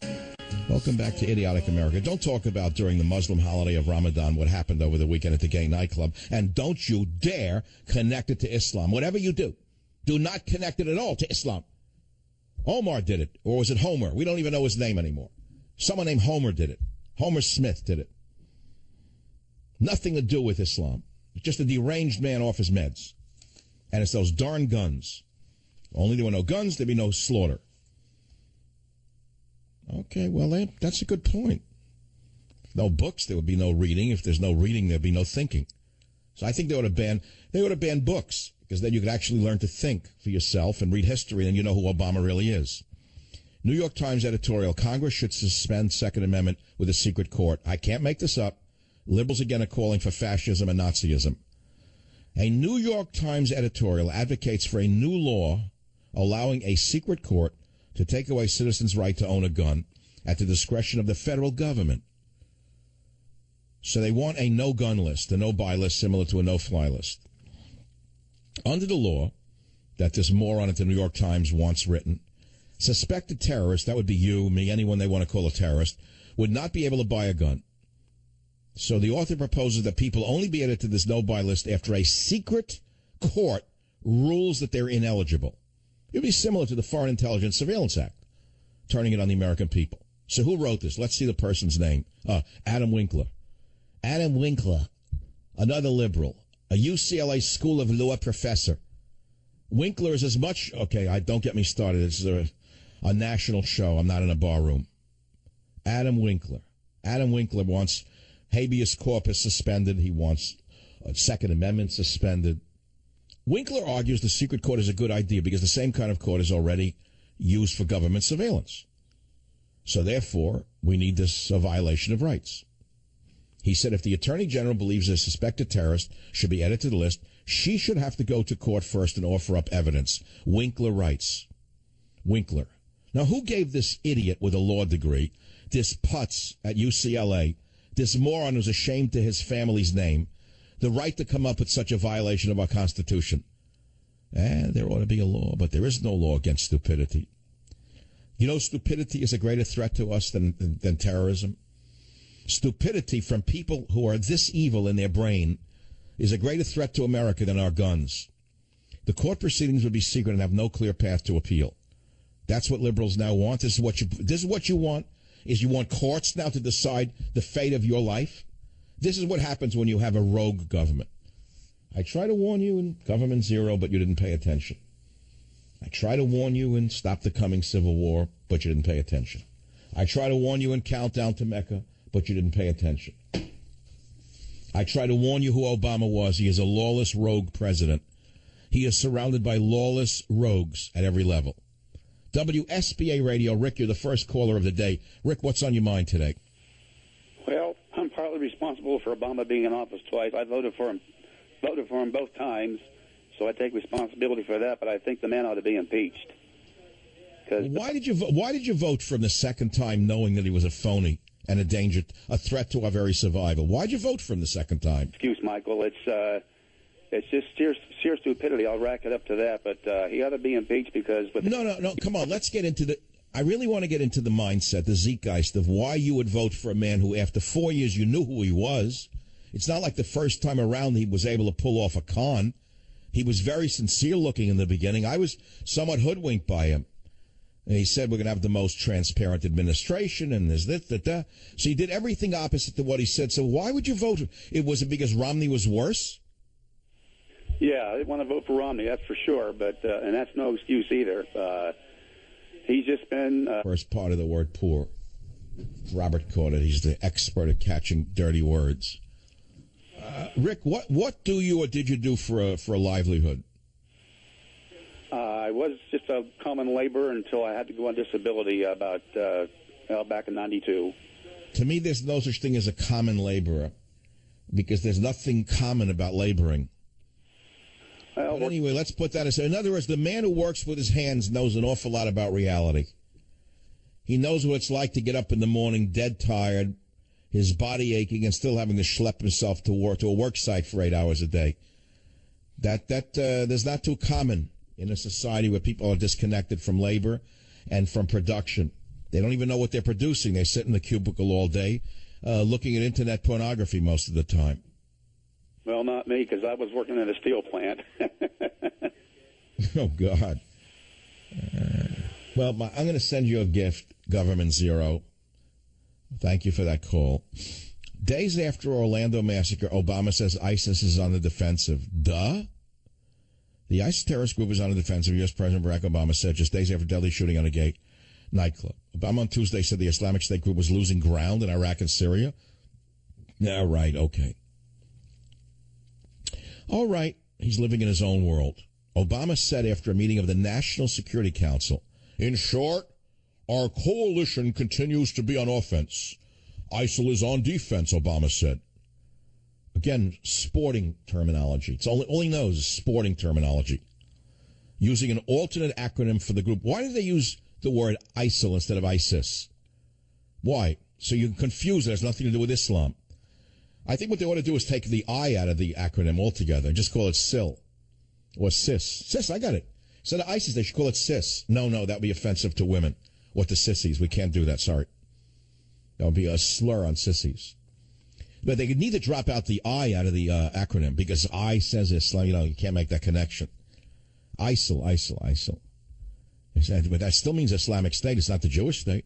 Welcome back to Idiotic America. Don't talk about during the Muslim holiday of Ramadan what happened over the weekend at the gay nightclub. And don't you dare connect it to Islam. Whatever you do, do not connect it at all to Islam. Omar did it, or was it Homer? We don't even know his name anymore. Someone named Homer did it. Homer Smith did it. Nothing to do with Islam. It's just a deranged man off his meds. And it's those darn guns. Only there were no guns, there'd be no slaughter. Okay, well, that's a good point. No books, there would be no reading. If there's no reading, there'd be no thinking. So I think they ought to ban books, because then you could actually learn to think for yourself and read history, and you know who Obama really is. New York Times editorial, Congress should suspend Second Amendment with a secret court. I can't make this up. Liberals again are calling for fascism and Nazism. A New York Times editorial advocates for a new law allowing a secret court to take away citizens' right to own a gun at the discretion of the federal government. So they want a no-gun list, a no-buy list similar to a no-fly list. Under the law that this moron at the New York Times wants written, suspected terrorists, that would be you, me, anyone they want to call a terrorist, would not be able to buy a gun. So the author proposes that people only be added to this no-buy list after a secret court rules that they're ineligible. It would be similar to the Foreign Intelligence Surveillance Act, turning it on the American people. So who wrote this? Let's see the person's name. Adam Winkler. Adam Winkler, another liberal, a UCLA School of Law professor. Winkler is as much... Okay, don't get me started. This is a national show. I'm not in a bar room. Adam Winkler. Adam Winkler wants habeas corpus suspended. He wants a Second Amendment suspended. Winkler argues the secret court is a good idea because the same kind of court is already used for government surveillance. So therefore, we need this violation of rights. He said if the Attorney General believes a suspected terrorist should be added to the list, she should have to go to court first and offer up evidence. Winkler writes. Winkler. Now, who gave this idiot with a law degree, this putz at UCLA, this moron who's ashamed to his family's name, the right to come up with such a violation of our Constitution? There ought to be a law, but there is no law against stupidity. You know, stupidity is a greater threat to us than terrorism. Stupidity from people who are this evil in their brain is a greater threat to America than our guns. The court proceedings would be secret and have no clear path to appeal. That's what liberals now want. This is what you want, is you want courts now to decide the fate of your life. This is what happens when you have a rogue government. I try to warn you in Government Zero, but you didn't pay attention. I try to warn you in Stop the Coming Civil War, but you didn't pay attention. I try to warn you in Countdown to Mecca, but you didn't pay attention. I try to warn you who Obama was. He is a lawless rogue president. He is surrounded by lawless rogues at every level. WSBA Radio, Rick, you're the first caller of the day. Rick, what's on your mind today? Well, I'm partly responsible for Obama being in office twice. I voted for him both times, so I take responsibility for that, but I think the man ought to be impeached. Why did you vote for him the second time knowing that he was a phony and a threat to our very survival? Why'd you vote for him the second time? Excuse, Michael. It's just sheer stupidity. I'll rack it up to that, but he ought to be impeached because... No. Come on, let's get into I really want to get into the mindset, the zeitgeist of why you would vote for a man who, after 4 years, you knew who he was. It's not like the first time around he was able to pull off a con. He was very sincere looking in the beginning. I was somewhat hoodwinked by him. And he said we're going to have the most transparent administration, and there's this, that. So he did everything opposite to what he said. So why would you vote? Was it because Romney was worse? Yeah, I want to vote for Romney, that's for sure. But and that's no excuse either. He's just been... First part of the word poor. Robert caught it. He's the expert at catching dirty words. Rick, what do you or did you do for a livelihood? I was just a common laborer until I had to go on disability back in '92. To me, there's no such thing as a common laborer because there's nothing common about laboring. But anyway, let's put that aside. In other words, the man who works with his hands knows an awful lot about reality. He knows what it's like to get up in the morning dead tired, his body aching, and still having to schlep himself to a work site for 8 hours a day. That is not too common in a society where people are disconnected from labor and from production. They don't even know what they're producing. They sit in the cubicle all day looking at internet pornography most of the time. Well, not me, because I was working at a steel plant. Oh, God. Well, I'm going to send you a gift, Government Zero. Thank you for that call. Days after Orlando massacre, Obama says ISIS is on the defensive. Duh. The ISIS terrorist group is on the defensive, U.S. President Barack Obama said just days after deadly shooting on a gay nightclub. Obama on Tuesday said the Islamic State group was losing ground in Iraq and Syria. Yeah, right, okay. All right, he's living in his own world. Obama said after a meeting of the National Security Council, in short, our coalition continues to be on offense. ISIL is on defense, Obama said. Again, sporting terminology. It's all he knows is sporting terminology. Using an alternate acronym for the group. Why did they use the word ISIL instead of ISIS? Why? So you can confuse it. It has nothing to do with Islam. I think what they ought to do is take the I out of the acronym altogether and just call it SIL or CIS. CIS, I got it. Instead of ISIS, they should call it CIS. No, that would be offensive to women or to sissies. We can't do that, sorry. That would be a slur on sissies. But they need to drop out the I out of the acronym because I says Islam, you can't make that connection. ISIL. But that still means Islamic State. It's not the Jewish state.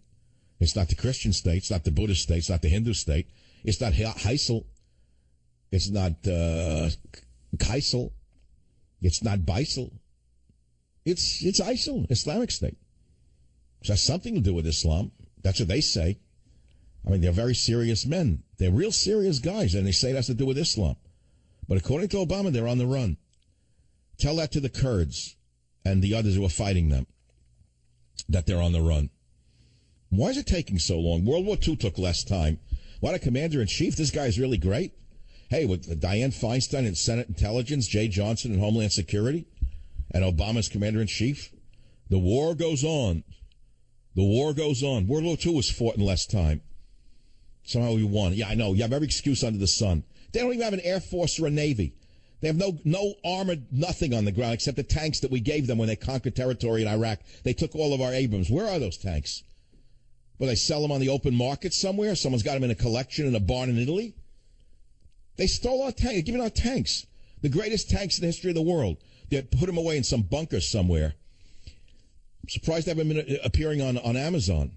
It's not the Christian state. It's not the Buddhist state. It's not the Hindu state. It's not ISIL. It's not Kaisil. It's not Bisil. It's ISIL, Islamic State. It has something to do with Islam. That's what they say. I mean, they're very serious men. They're real serious guys, and they say it has to do with Islam. But according to Obama, they're on the run. Tell that to the Kurds and the others who are fighting them, that they're on the run. Why is it taking so long? World War II took less time. What a commander-in-chief. This guy is really great. Hey, with Dianne Feinstein in Senate Intelligence, Jay Johnson in Homeland Security, and Obama's commander-in-chief, the war goes on. The war goes on. World War II was fought in less time. Somehow we won. Yeah, I know. You have every excuse under the sun. They don't even have an Air Force or a Navy. They have no armored nothing on the ground except the tanks that we gave them when they conquered territory in Iraq. They took all of our Abrams. Where are those tanks? Will they sell them on the open market somewhere? Someone's got them in a collection in a barn in Italy? They stole our tanks. They're giving our tanks. The greatest tanks in the history of the world. They put them away in some bunker somewhere. I'm surprised they haven't been appearing on Amazon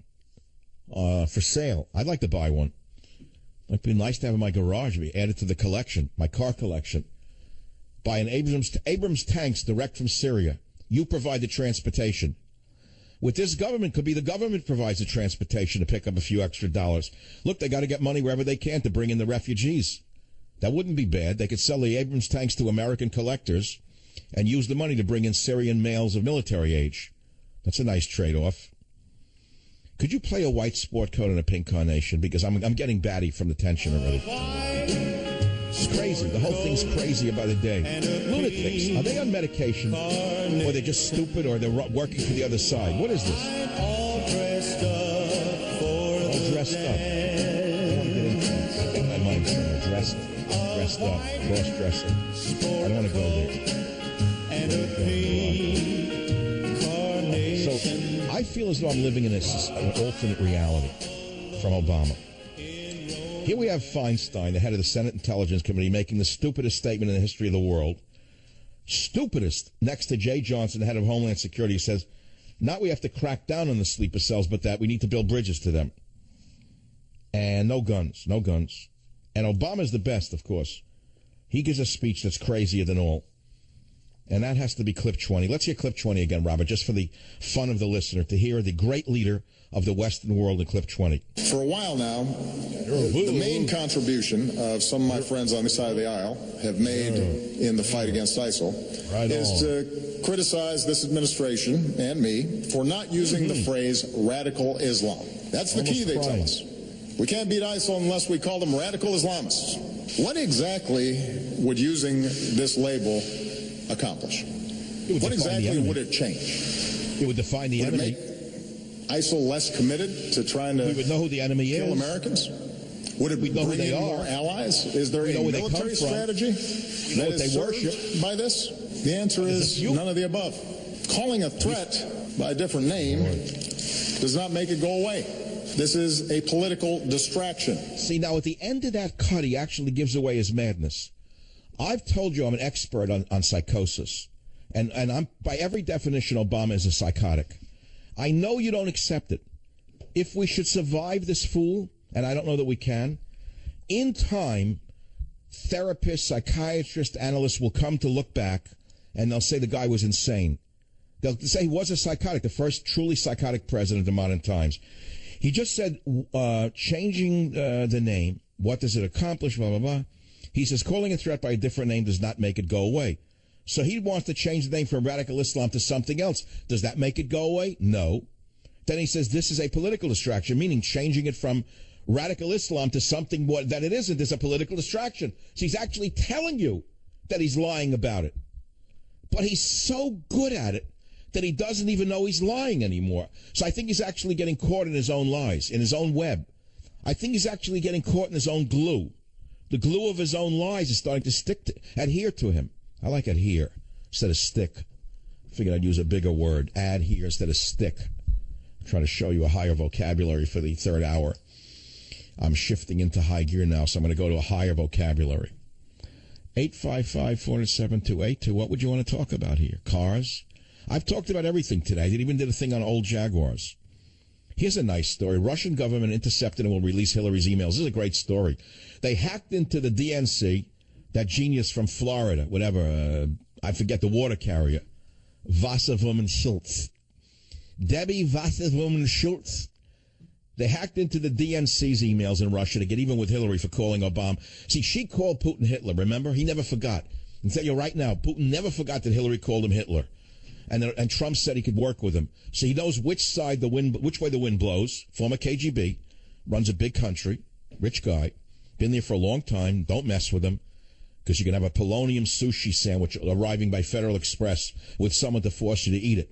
for sale. I'd like to buy one. It'd be nice to have in my garage, be added to the collection, my car collection. Buy an Abrams tanks direct from Syria. You provide the transportation. With this government, could be the government provides the transportation to pick up a few extra dollars. Look, they got to get money wherever they can to bring in the refugees. That wouldn't be bad. They could sell the Abrams tanks to American collectors and use the money to bring in Syrian males of military age. That's a nice trade-off. Could you play a white sport coat and a pink carnation? Because I'm getting batty from the tension already. It's crazy. The whole thing's crazy by the day. Lunatics. Are they on medication? Or they're just stupid, or they're working for the other side? What is this? All dressed up. I want to get into that. My mind's dressed up, cross-dressing. I don't want to go there. So I feel as though I'm living in an alternate reality from Obama. Here we have Feinstein, the head of the Senate Intelligence Committee, making the stupidest statement in the history of the world. Stupidest, next to Jay Johnson, the head of Homeland Security, says, Not we have to crack down on the sleeper cells, but that we need to build bridges to them. And no guns, no guns. And Obama's the best, of course. He gives a speech that's crazier than all. And that has to be clip 20. Let's hear clip 20 again, Robert, just for the fun of the listener, to hear the great leader of the Western world in clip 20. For a while now, the main contribution of some of my friends on this side of the aisle have made in the fight against ISIL is to criticize this administration and me for not using the phrase radical Islam. That's the key, they tell us. We can't beat ISIL unless we call them radical Islamists. What exactly would using this label accomplish? What exactly would it change? It would define the enemy. Would it make ISIL less committed to trying to we would know who the enemy kill is. Americans? Would it bring in more allies? Is there a military strategy that is served by this? The answer is none of the above. Calling a threat by a different name does not make it go away. This is a political distraction. See, now at the end of that cut, he actually gives away his madness. I've told you I'm an expert on psychosis. And I'm, by every definition, Obama is a psychotic. I know you don't accept it. If we should survive this fool, and I don't know that we can, in time, therapists, psychiatrists, analysts will come to look back, and they'll say the guy was insane. They'll say he was a psychotic, the first truly psychotic president of modern times. He just said, changing the name, what does it accomplish, blah, blah, blah. He says, calling a threat by a different name does not make it go away. So he wants to change the name from radical Islam to something else. Does that make it go away? No. Then he says this is a political distraction, meaning changing it from radical Islam to something more that it isn't is a political distraction. So he's actually telling you that he's lying about it. But he's so good at it that he doesn't even know he's lying anymore. So I think he's actually getting caught in his own lies, in his own web. I think he's actually getting caught in his own glue. The glue of his own lies is starting to adhere to him. I like adhere instead of stick. Figured I'd use a bigger word, adhere instead of stick. I'm trying to show you a higher vocabulary for the third hour. I'm shifting into high gear now, so I'm going to go to a higher vocabulary. 855-407-2822. What would you want to talk about here? Cars? I've talked about everything today. I even did a thing on old Jaguars. Here's a nice story. Russian government intercepted and will release Hillary's emails. This is a great story. They hacked into the DNC, that genius from Florida, whatever, I forget the water carrier, Wasserwoman Schultz. Debbie Wasserwoman Schultz. They hacked into the DNC's emails in Russia to get even with Hillary for calling Obama. See, she called Putin Hitler, remember? He never forgot. I'll tell you right now, Putin never forgot that Hillary called him Hitler. And Trump said he could work with him. So he knows which way the wind blows. Former KGB, runs a big country, rich guy, been there for a long time. Don't mess with him, because you can have a polonium sushi sandwich arriving by Federal Express with someone to force you to eat it.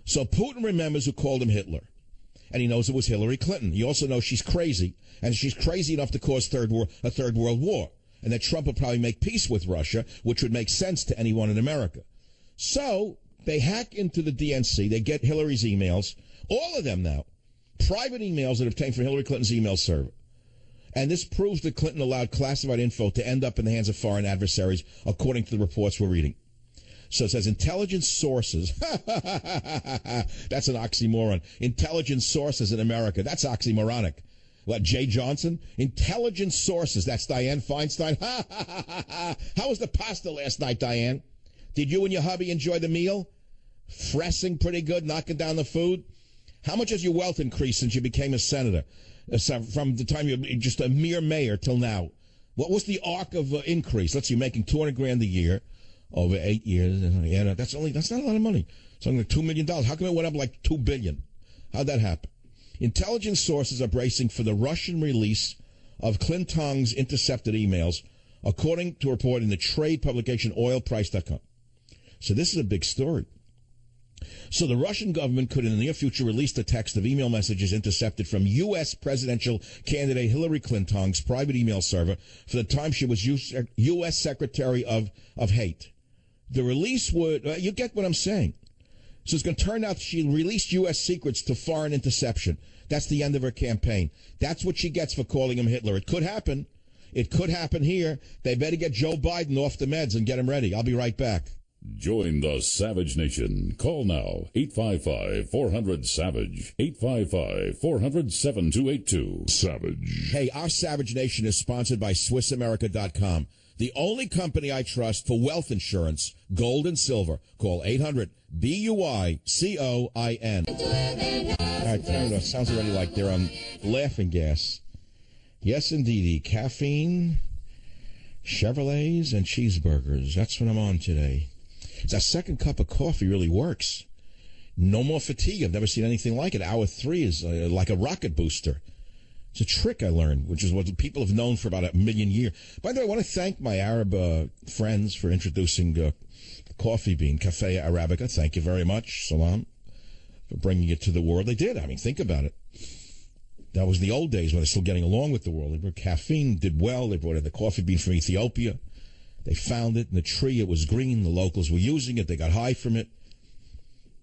So Putin remembers who called him Hitler, and he knows it was Hillary Clinton. He also knows she's crazy, and she's crazy enough to cause a third world war, and that Trump will probably make peace with Russia, which would make sense to anyone in America. So they hack into the DNC. They get Hillary's emails, all of them now, private emails that obtained from Hillary Clinton's email server. And this proves that Clinton allowed classified info to end up in the hands of foreign adversaries, according to the reports we're reading. So it says intelligence sources. That's an oxymoron. Intelligence sources in America. That's oxymoronic. What, Jay Johnson? Intelligence sources. That's Dianne Feinstein. How was the pasta last night, Dianne? Did you and your hubby enjoy the meal? Fressing pretty good, knocking down the food? How much has your wealth increased since you became a senator? From the time you're just a mere mayor till now. What was the arc of increase? Let's see, you're making $200,000 a year over 8 years. Yeah, that's not a lot of money. It's only like $2 million. How come it went up like $2 billion? How'd that happen? Intelligence sources are bracing for the Russian release of Clinton's intercepted emails, according to a report in the trade publication oilprice.com. So this is a big story. So the Russian government could in the near future release the text of email messages intercepted from U.S. presidential candidate Hillary Clinton's private email server for the time she was U.S. Secretary of Hate. The release would, you get what I'm saying. So it's going to turn out she released U.S. secrets to foreign interception. That's the end of her campaign. That's what she gets for calling him Hitler. It could happen. It could happen here. They better get Joe Biden off the meds and get him ready. I'll be right back. Join the Savage Nation. Call now, 855-400-SAVAGE, 855-400-7282. Savage. Hey, our Savage Nation is sponsored by SwissAmerica.com, the only company I trust for wealth insurance, gold and silver. Call 800-BUICOIN. All right, it sounds already like they're on laughing gas. Yes, indeedy. Caffeine, Chevrolets, and cheeseburgers. That's what I'm on today. That second cup of coffee really works. No more fatigue. I've never seen anything like it. Hour 3 is like a rocket booster. It's a trick I learned, which is what people have known for about 1 million years. By the way, I want to thank my Arab friends for introducing coffee bean, Cafe Arabica. Thank you very much, Salam, for bringing it to the world. They did. I mean, think about it. That was the old days when they're still getting along with the world. Caffeine did well. They brought in the coffee bean from Ethiopia. They found it in the tree. It was green. The locals were using it. They got high from it.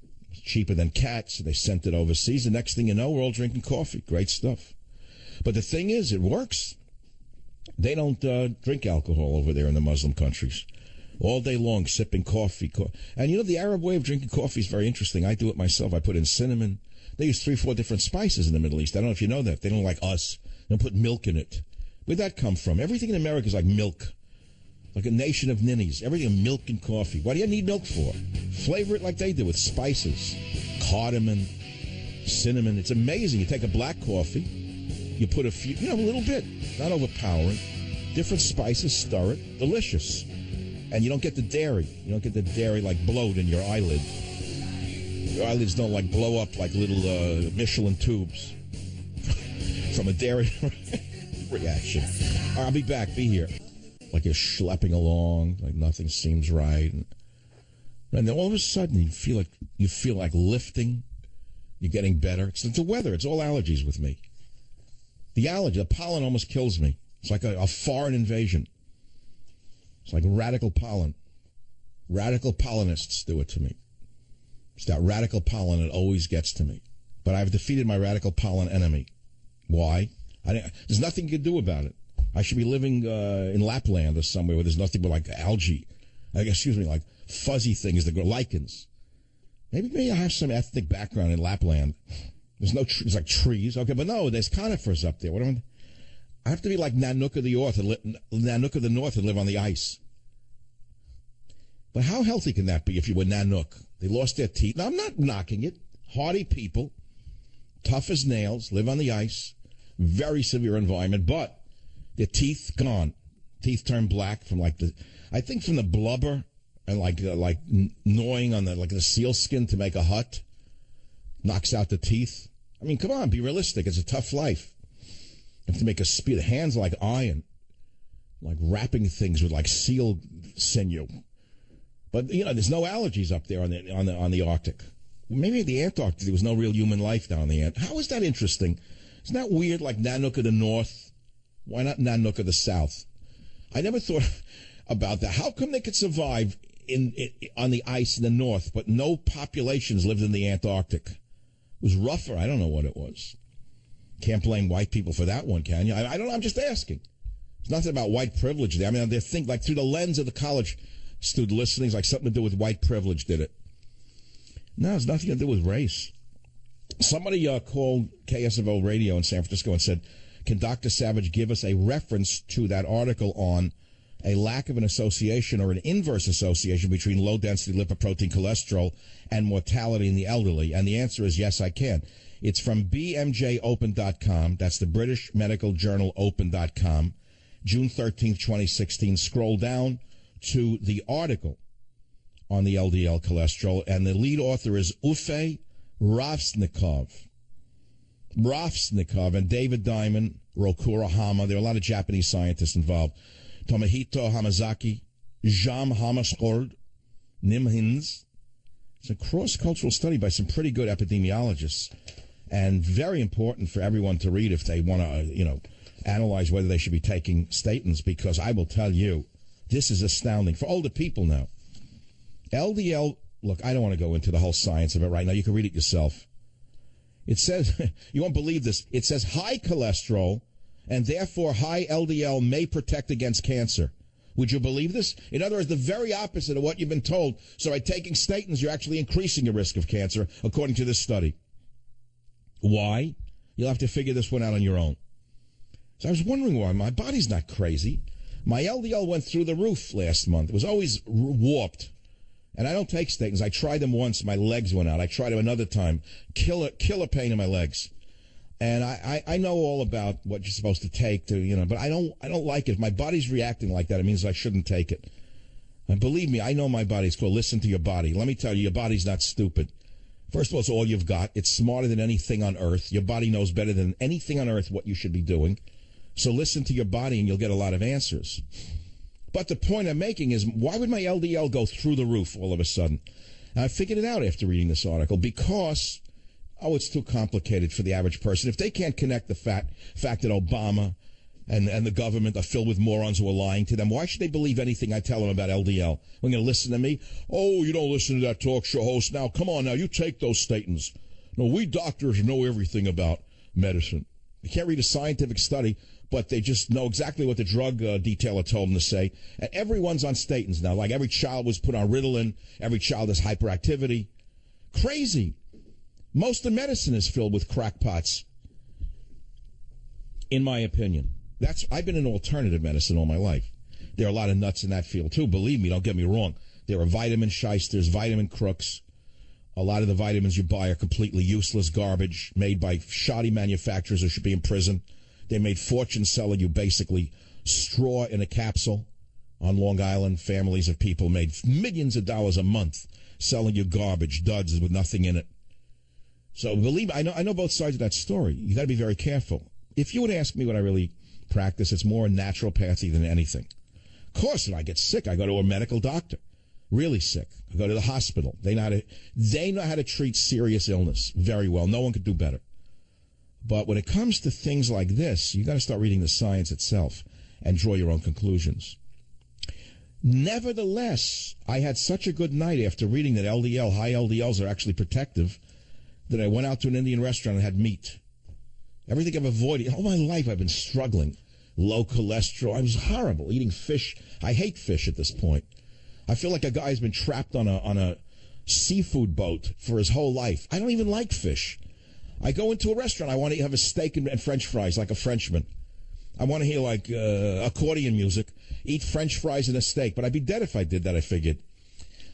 It was cheaper than cats. They sent it overseas. The next thing you know, we're all drinking coffee. Great stuff. But the thing is, it works. They don't drink alcohol over there in the Muslim countries. All day long, sipping coffee. And you know, the Arab way of drinking coffee is very interesting. I do it myself. I put in cinnamon. They use 3-4 different spices in the Middle East. I don't know if you know that. They don't like us. They don't put milk in it. Where'd that come from? Everything in America is like milk. Like a nation of ninnies. Everything milk and coffee. What do you need milk for? Flavor it like they do with spices. Cardamom, cinnamon. It's amazing. You take a black coffee. You put a few, a little bit. Not overpowering. Different spices. Stir it. Delicious. And you don't get the dairy. You don't get the dairy like bloat in your eyelid. Your eyelids don't like blow up like little Michelin tubes from a dairy reaction. All right, I'll be back. Be here. Like you're schlepping along, like nothing seems right, and then all of a sudden you feel like lifting. You're getting better. It's the weather. It's all allergies with me. The pollen almost kills me. It's like a foreign invasion. It's like radical pollen. Radical pollenists do it to me. It's that radical pollen that always gets to me. But I've defeated my radical pollen enemy. Why? There's nothing you can do about it. I should be living in Lapland or somewhere where there's nothing but like algae. Like fuzzy things that grow, lichens. Maybe I have some ethnic background in Lapland. There's no trees, like trees. Okay, but no, there's conifers up there. I have to be like Nanook of the North and live on the ice. But how healthy can that be if you were Nanook? They lost their teeth. Now, I'm not knocking it. Hardy people, tough as nails, live on the ice, very severe environment, but their teeth gone. Teeth turn black from from the blubber and like gnawing on the seal skin to make a hut. Knocks out the teeth. I mean, come on, be realistic. It's a tough life. You have to make a spear. The hands like iron, like wrapping things with like seal sinew. But there's no allergies up there on the Arctic. Maybe in the Antarctic there was no real human life down there. How is that interesting? Isn't that weird? Like Nanook of the North. Why not Nanook of the South? I never thought about that. How come they could survive on the ice in the North, but no populations lived in the Antarctic? It was rougher. I don't know what it was. Can't blame white people for that one, can you? I don't know. I'm just asking. It's nothing about white privilege there. I mean, they think like through the lens of the college student listening, it's like something to do with white privilege did it. No, it's nothing to do with race. Somebody called KSFO Radio in San Francisco and said, can Dr. Savage give us a reference to that article on a lack of an association or an inverse association between low-density lipoprotein cholesterol and mortality in the elderly? And the answer is yes, I can. It's from bmjopen.com. That's the British Medical Journal Open.com. June 13th, 2016. Scroll down to the article on the LDL cholesterol, and the lead author is Uffe Ravsnikov and David Diamond, Rokura Hama. There are a lot of Japanese scientists involved. Tomohito Hamazaki, Jam Hamaskold, Nim Hins. It's a cross-cultural study by some pretty good epidemiologists, and very important for everyone to read if they want to, analyze whether they should be taking statins, because I will tell you, this is astounding. For older people now, LDL, look, I don't want to go into the whole science of it right now. You can read it yourself. It says, you won't believe this, it says high cholesterol and therefore high LDL may protect against cancer. Would you believe this? In other words, the very opposite of what you've been told. So by taking statins, you're actually increasing your risk of cancer, according to this study. Why? You'll have to figure this one out on your own. So I was wondering why. My body's not crazy. My LDL went through the roof last month. It was always warped. And I don't take statins. I tried them once. My legs went out. I tried them another time. Killer pain in my legs. And I know all about what you're supposed to take to, but I don't like it. If my body's reacting like that, it means I shouldn't take it. And believe me, I know my body. It's called listen to your body. Let me tell you, your body's not stupid. First of all, it's all you've got. It's smarter than anything on earth. Your body knows better than anything on earth what you should be doing. So listen to your body and you'll get a lot of answers. But the point I'm making is, why would my LDL go through the roof all of a sudden? And I figured it out after reading this article. Because, it's too complicated for the average person. If they can't connect the fact that Obama and the government are filled with morons who are lying to them, why should they believe anything I tell them about LDL? We're going to listen to me? Oh, you don't listen to that talk show host. Now, come on now, you take those statins. No, we doctors know everything about medicine. You can't read a scientific study, but they just know exactly what the drug detailer told them to say. And everyone's on statins now. Like every child was put on Ritalin. Every child has hyperactivity. Crazy. Most of medicine is filled with crackpots, in my opinion. I've been in alternative medicine all my life. There are a lot of nuts in that field, too. Believe me, don't get me wrong. There are vitamin shysters, vitamin crooks. A lot of the vitamins you buy are completely useless garbage made by shoddy manufacturers who should be in prison. They made fortunes selling you basically straw in a capsule. On Long Island, families of people made millions of dollars a month selling you garbage, duds with nothing in it. So believe me, I know both sides of that story. You got to be very careful. If you would ask me what I really practice, it's more naturopathy than anything. Of course, when I get sick, I go to a medical doctor. Really sick, I go to the hospital. They know how to treat serious illness very well. No one could do better. But when it comes to things like this, you got to start reading the science itself and draw your own conclusions. Nevertheless, I had such a good night after reading that high LDLs are actually protective, that I went out to an Indian restaurant and had meat. Everything I've avoided. All my life I've been struggling. Low cholesterol. I was horrible eating fish. I hate fish at this point. I feel like a guy who's been trapped on a seafood boat for his whole life. I don't even like fish. I go into a restaurant. I want to have a steak and French fries like a Frenchman. I want to hear like accordion music, eat French fries and a steak. But I'd be dead if I did that, I figured.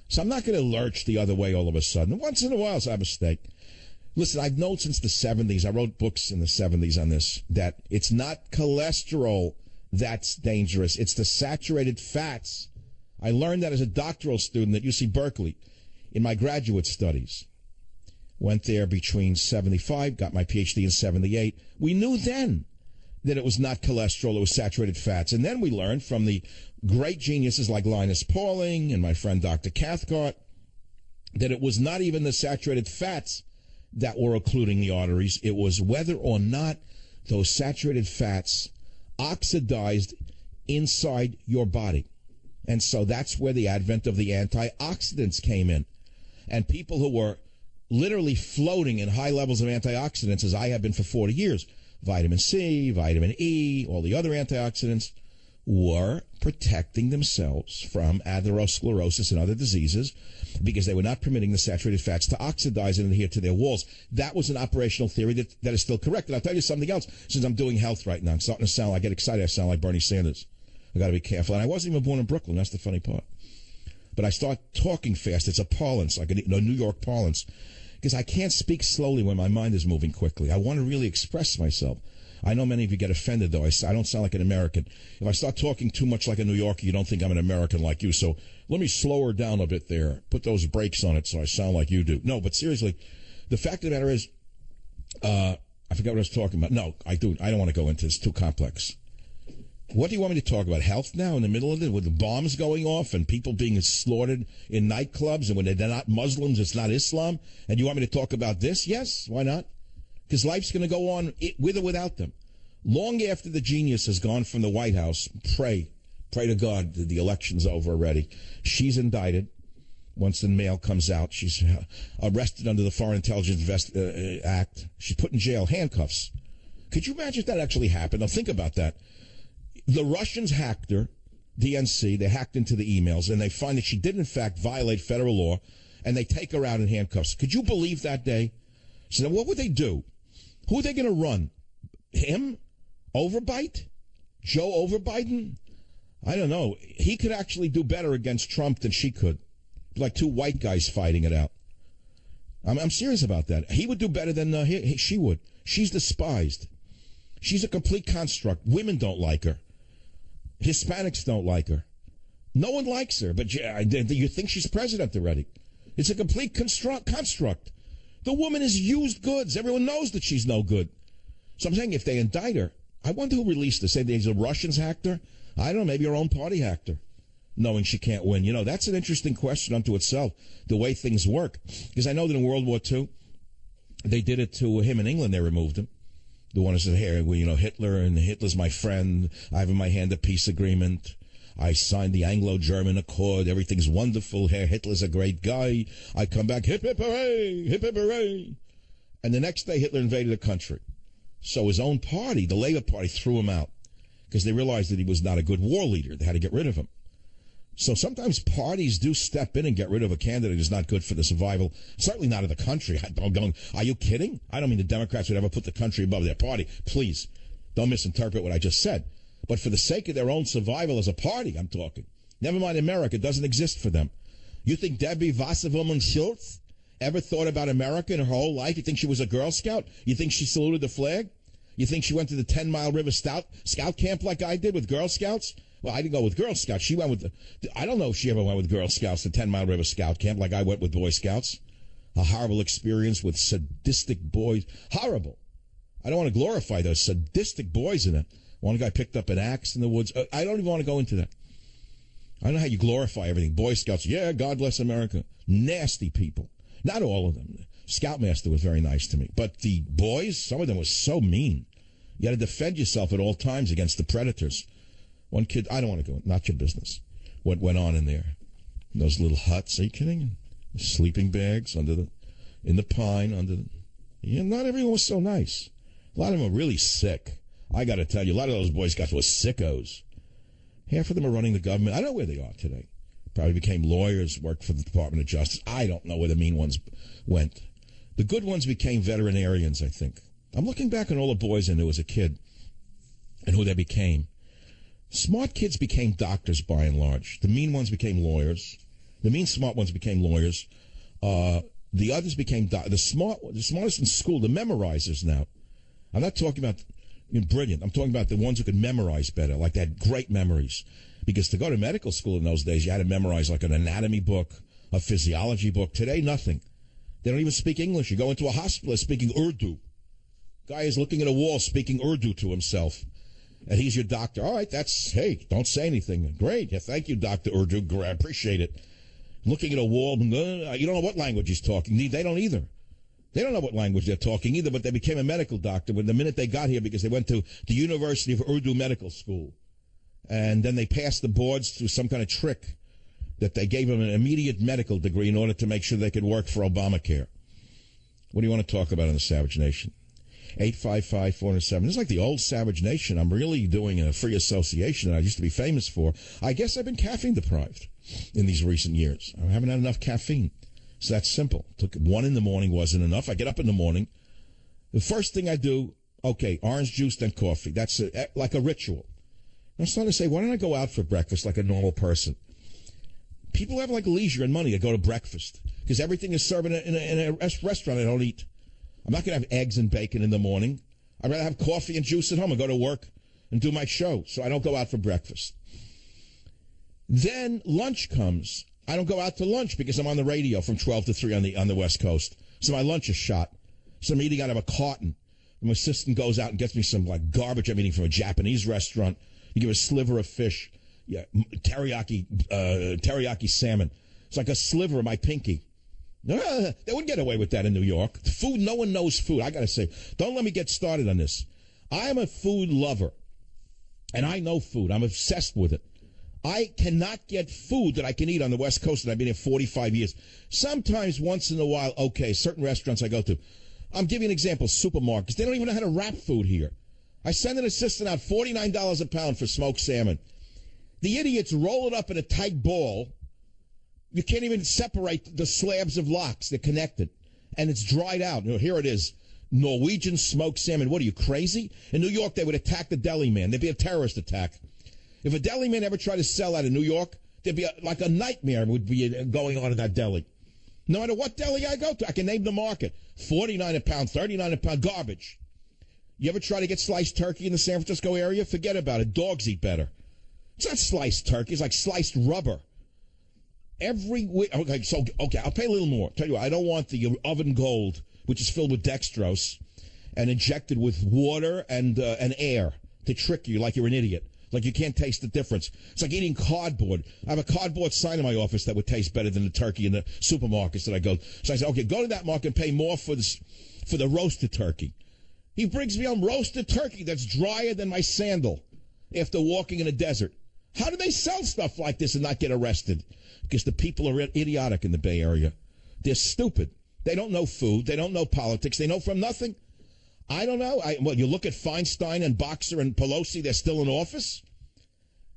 So I'm not going to lurch the other way all of a sudden. Once in a while, I'll have a steak. Listen, I've known since the 70s, I wrote books in the 70s on this, that it's not cholesterol that's dangerous. It's the saturated fats. I learned that as a doctoral student at UC Berkeley in my graduate studies. Went there between 75, got my PhD in 78. We knew then that it was not cholesterol, it was saturated fats. And then we learned from the great geniuses like Linus Pauling and my friend Dr. Cathcart that it was not even the saturated fats that were occluding the arteries. It was whether or not those saturated fats oxidized inside your body. And so that's where the advent of the antioxidants came in. And people who were literally floating in high levels of antioxidants, as I have been for 40 years, vitamin C, vitamin E, all the other antioxidants, were protecting themselves from atherosclerosis and other diseases because they were not permitting the saturated fats to oxidize and adhere to their walls. That was an operational theory that is still correct. And I'll tell you something else, since I'm doing health right now. I'm starting to I get excited. I sound like Bernie Sanders. I got to be careful. And I wasn't even born in Brooklyn. That's the funny part. But I start talking fast. It's a parlance, like a New York parlance, because I can't speak slowly when my mind is moving quickly. I want to really express myself. I know many of you get offended, though. I don't sound like an American. If I start talking too much like a New Yorker, you don't think I'm an American like you. So let me slow her down a bit there. Put those brakes on it so I sound like you do. No, but seriously, the fact of the matter is, I forgot what I was talking about. No, I don't want to go into this. It's too complex. What do you want me to talk about? Health now in the middle of it with the bombs going off and people being slaughtered in nightclubs, and when they're not Muslims, it's not Islam? And you want me to talk about this? Yes, why not? Because life's going to go on with or without them. Long after the genius has gone from the White House, pray to God that the election's over already. She's indicted. Once the mail comes out, she's arrested under the Foreign Intelligence Act. She's put in jail, handcuffs. Could you imagine if that actually happened? Now think about that. The Russians hacked her, DNC, they hacked into the emails, and they find that she did, in fact, violate federal law, and they take her out in handcuffs. Could you believe that day? So then what would they do? Who are they going to run? Him? Overbite? Joe Overbiden? I don't know. He could actually do better against Trump than she could. Like two white guys fighting it out. I'm serious about that. He would do better than she would. She's despised. She's a complete construct. Women don't like her. Hispanics don't like her. No one likes her, but you think she's president already. It's a complete construct. The woman is used goods. Everyone knows that she's no good. So I'm saying if they indict her, I wonder who released her. Say the Russians hacked her? I don't know, maybe her own party hacked her, knowing she can't win. You know, that's an interesting question unto itself, the way things work. Because I know that in World War II, they did it to him in England. They removed him. The one who said, hey, well, you know, Hitler's my friend. I have in my hand a peace agreement. I signed the Anglo-German Accord. Everything's wonderful here. Hitler's a great guy. I come back, hip, hip, hooray, hip, hip, hooray. And the next day, Hitler invaded the country. So his own party, the Labour Party, threw him out because they realized that he was not a good war leader. They had to get rid of him. So sometimes parties do step in and get rid of a candidate who's not good for the survival, certainly not of the country. I'm going, are you kidding? I don't mean the Democrats would ever put the country above their party. Please, don't misinterpret what I just said. But for the sake of their own survival as a party, I'm talking. Never mind America, it doesn't exist for them. You think Debbie Wasserman Schultz ever thought about America in her whole life? You think she was a Girl Scout? You think she saluted the flag? You think she went to the 10 Mile River Scout camp like I did with Girl Scouts? Well, I didn't go with Girl Scouts. She went with I don't know if she ever went with Girl Scouts to 10 Mile River Scout camp like I went with Boy Scouts. A horrible experience with sadistic boys. Horrible. I don't want to glorify those sadistic boys in it. One guy picked up an axe in the woods. I don't even want to go into that. I don't know how you glorify everything. Boy Scouts, yeah, God bless America. Nasty people. Not all of them. Scoutmaster was very nice to me. But the boys, some of them were so mean. You had to defend yourself at all times against the predators. One kid, I don't want to go, not your business, what went on in there. In those little huts, are you kidding? Sleeping bags in the pine, not everyone was so nice. A lot of them were really sick. I got to tell you, a lot of those Boy Scouts were sickos. Half of them are running the government. I don't know where they are today. Probably became lawyers, worked for the Department of Justice. I don't know where the mean ones went. The good ones became veterinarians, I think. I'm looking back on all the boys I knew as a kid and who they became. Smart kids became doctors by and large. The mean ones became lawyers. The mean smart ones became lawyers. The others became the smartest in school, the memorizers now. I'm not talking about brilliant. I'm talking about the ones who could memorize better, like they had great memories. Because to go to medical school in those days, you had to memorize like an anatomy book, a physiology book. Today, nothing. They don't even speak English. You go into a hospital speaking Urdu. Guy is looking at a wall speaking Urdu to himself. And he's your doctor. All right, hey, don't say anything. Great. Yeah, thank you, Dr. Urdu. I appreciate it. Looking at a wall, you don't know what language he's talking. They don't either. They don't know what language they're talking either, but they became a medical doctor when the minute they got here because they went to the University of Urdu Medical School. And then they passed the boards through some kind of trick that they gave them an immediate medical degree in order to make sure they could work for Obamacare. What do you want to talk about in the Savage Nation? 855-407. It's like the old Savage Nation. I'm really doing a free association that I used to be famous for. I guess I've been caffeine deprived in these recent years. I haven't had enough caffeine. So that's simple. Took one in the morning wasn't enough. I get up in the morning. The first thing I do, okay, orange juice, then coffee. That's like a ritual. I'm starting to say, why don't I go out for breakfast like a normal person? People have like leisure and money to go to breakfast because everything is served in a restaurant I don't eat. I'm not going to have eggs and bacon in the morning. I'd rather have coffee and juice at home and go to work and do my show, so I don't go out for breakfast. Then lunch comes. I don't go out to lunch because I'm on the radio from 12 to 3 on the West Coast. So my lunch is shot. So I'm eating out of a carton. My assistant goes out and gets me some like garbage I'm eating from a Japanese restaurant. You give a sliver of fish, teriyaki salmon. It's like a sliver of my pinky. They wouldn't get away with that in New York. Food, no one knows food. I got to say, don't let me get started on this. I'm a food lover, and I know food. I'm obsessed with it. I cannot get food that I can eat on the West Coast, and I've been here 45 years. Sometimes, once in a while, okay, certain restaurants I go to. I'm giving you an example, supermarkets. They don't even know how to wrap food here. I send an assistant out $49 a pound for smoked salmon. The idiots roll it up in a tight ball. You can't even separate the slabs of lox. They're connected. And it's dried out. Here it is. Norwegian smoked salmon. What are you, crazy? In New York, they would attack the deli man. There'd be a terrorist attack. If a deli man ever tried to sell out in New York, there'd be like a nightmare would be going on in that deli. No matter what deli I go to, I can name the market. $49 a pound, $39 a pound, garbage. You ever try to get sliced turkey in the San Francisco area? Forget about it. Dogs eat better. It's not sliced turkey. It's like sliced rubber. Okay, I'll pay a little more. Tell you what, I don't want the oven gold, which is filled with dextrose and injected with water and air to trick you like you're an idiot. Like you can't taste the difference. It's like eating cardboard. I have a cardboard sign in my office that would taste better than the turkey in the supermarkets that I go. So I said, okay, go to that market and pay more for the roasted turkey. He brings me home roasted turkey that's drier than my sandal after walking in a desert. How do they sell stuff like this and not get arrested? Because the people are idiotic in the Bay Area. They're stupid. They don't know food. They don't know politics. They know from nothing. I don't know. You look at Feinstein and Boxer and Pelosi, they're still in office?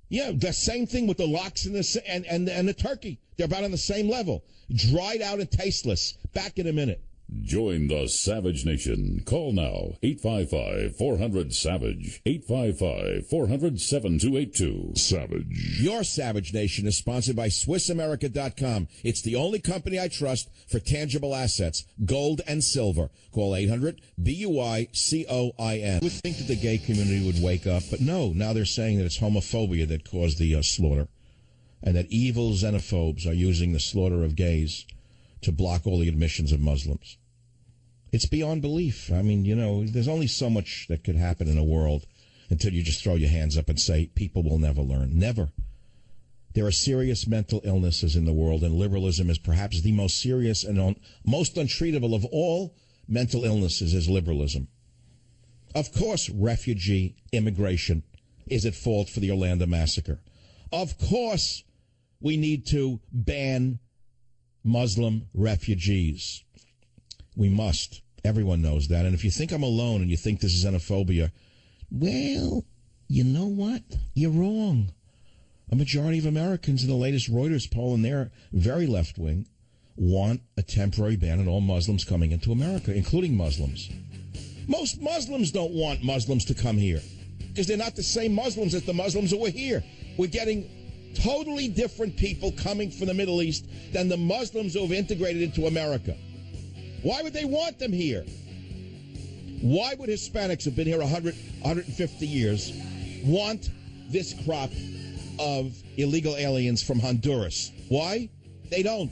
Yeah, the same thing with the lox and the turkey. They're about on the same level. Dried out and tasteless. Back in a minute. Join the Savage Nation. Call now, 855-400-SAVAGE, 855-400-7282. Savage. Your Savage Nation is sponsored by SwissAmerica.com. It's the only company I trust for tangible assets, gold and silver. Call 800-BUI-COIN. You would think that the gay community would wake up, but no. Now they're saying that it's homophobia that caused the slaughter, and that evil xenophobes are using the slaughter of gays to block all the admissions of Muslims. It's beyond belief. I mean, there's only so much that could happen in a world until you just throw your hands up and say, people will never learn. Never. There are serious mental illnesses in the world, and liberalism is perhaps the most serious and most untreatable of all mental illnesses is liberalism. Of course, refugee immigration is at fault for the Orlando massacre. Of course, we need to ban Muslim refugees. We must. Everyone knows that. And if you think I'm alone and you think this is xenophobia, well, you know what? You're wrong. A majority of Americans in the latest Reuters poll, and they're very left-wing, want a temporary ban on all Muslims coming into America, including Muslims. Most Muslims don't want Muslims to come here because they're not the same Muslims as the Muslims who were here. We're getting totally different people coming from the Middle East than the Muslims who have integrated into America. Why would they want them here? Why would Hispanics who've been here 100, 150 years want this crop of illegal aliens from Honduras? Why? They don't.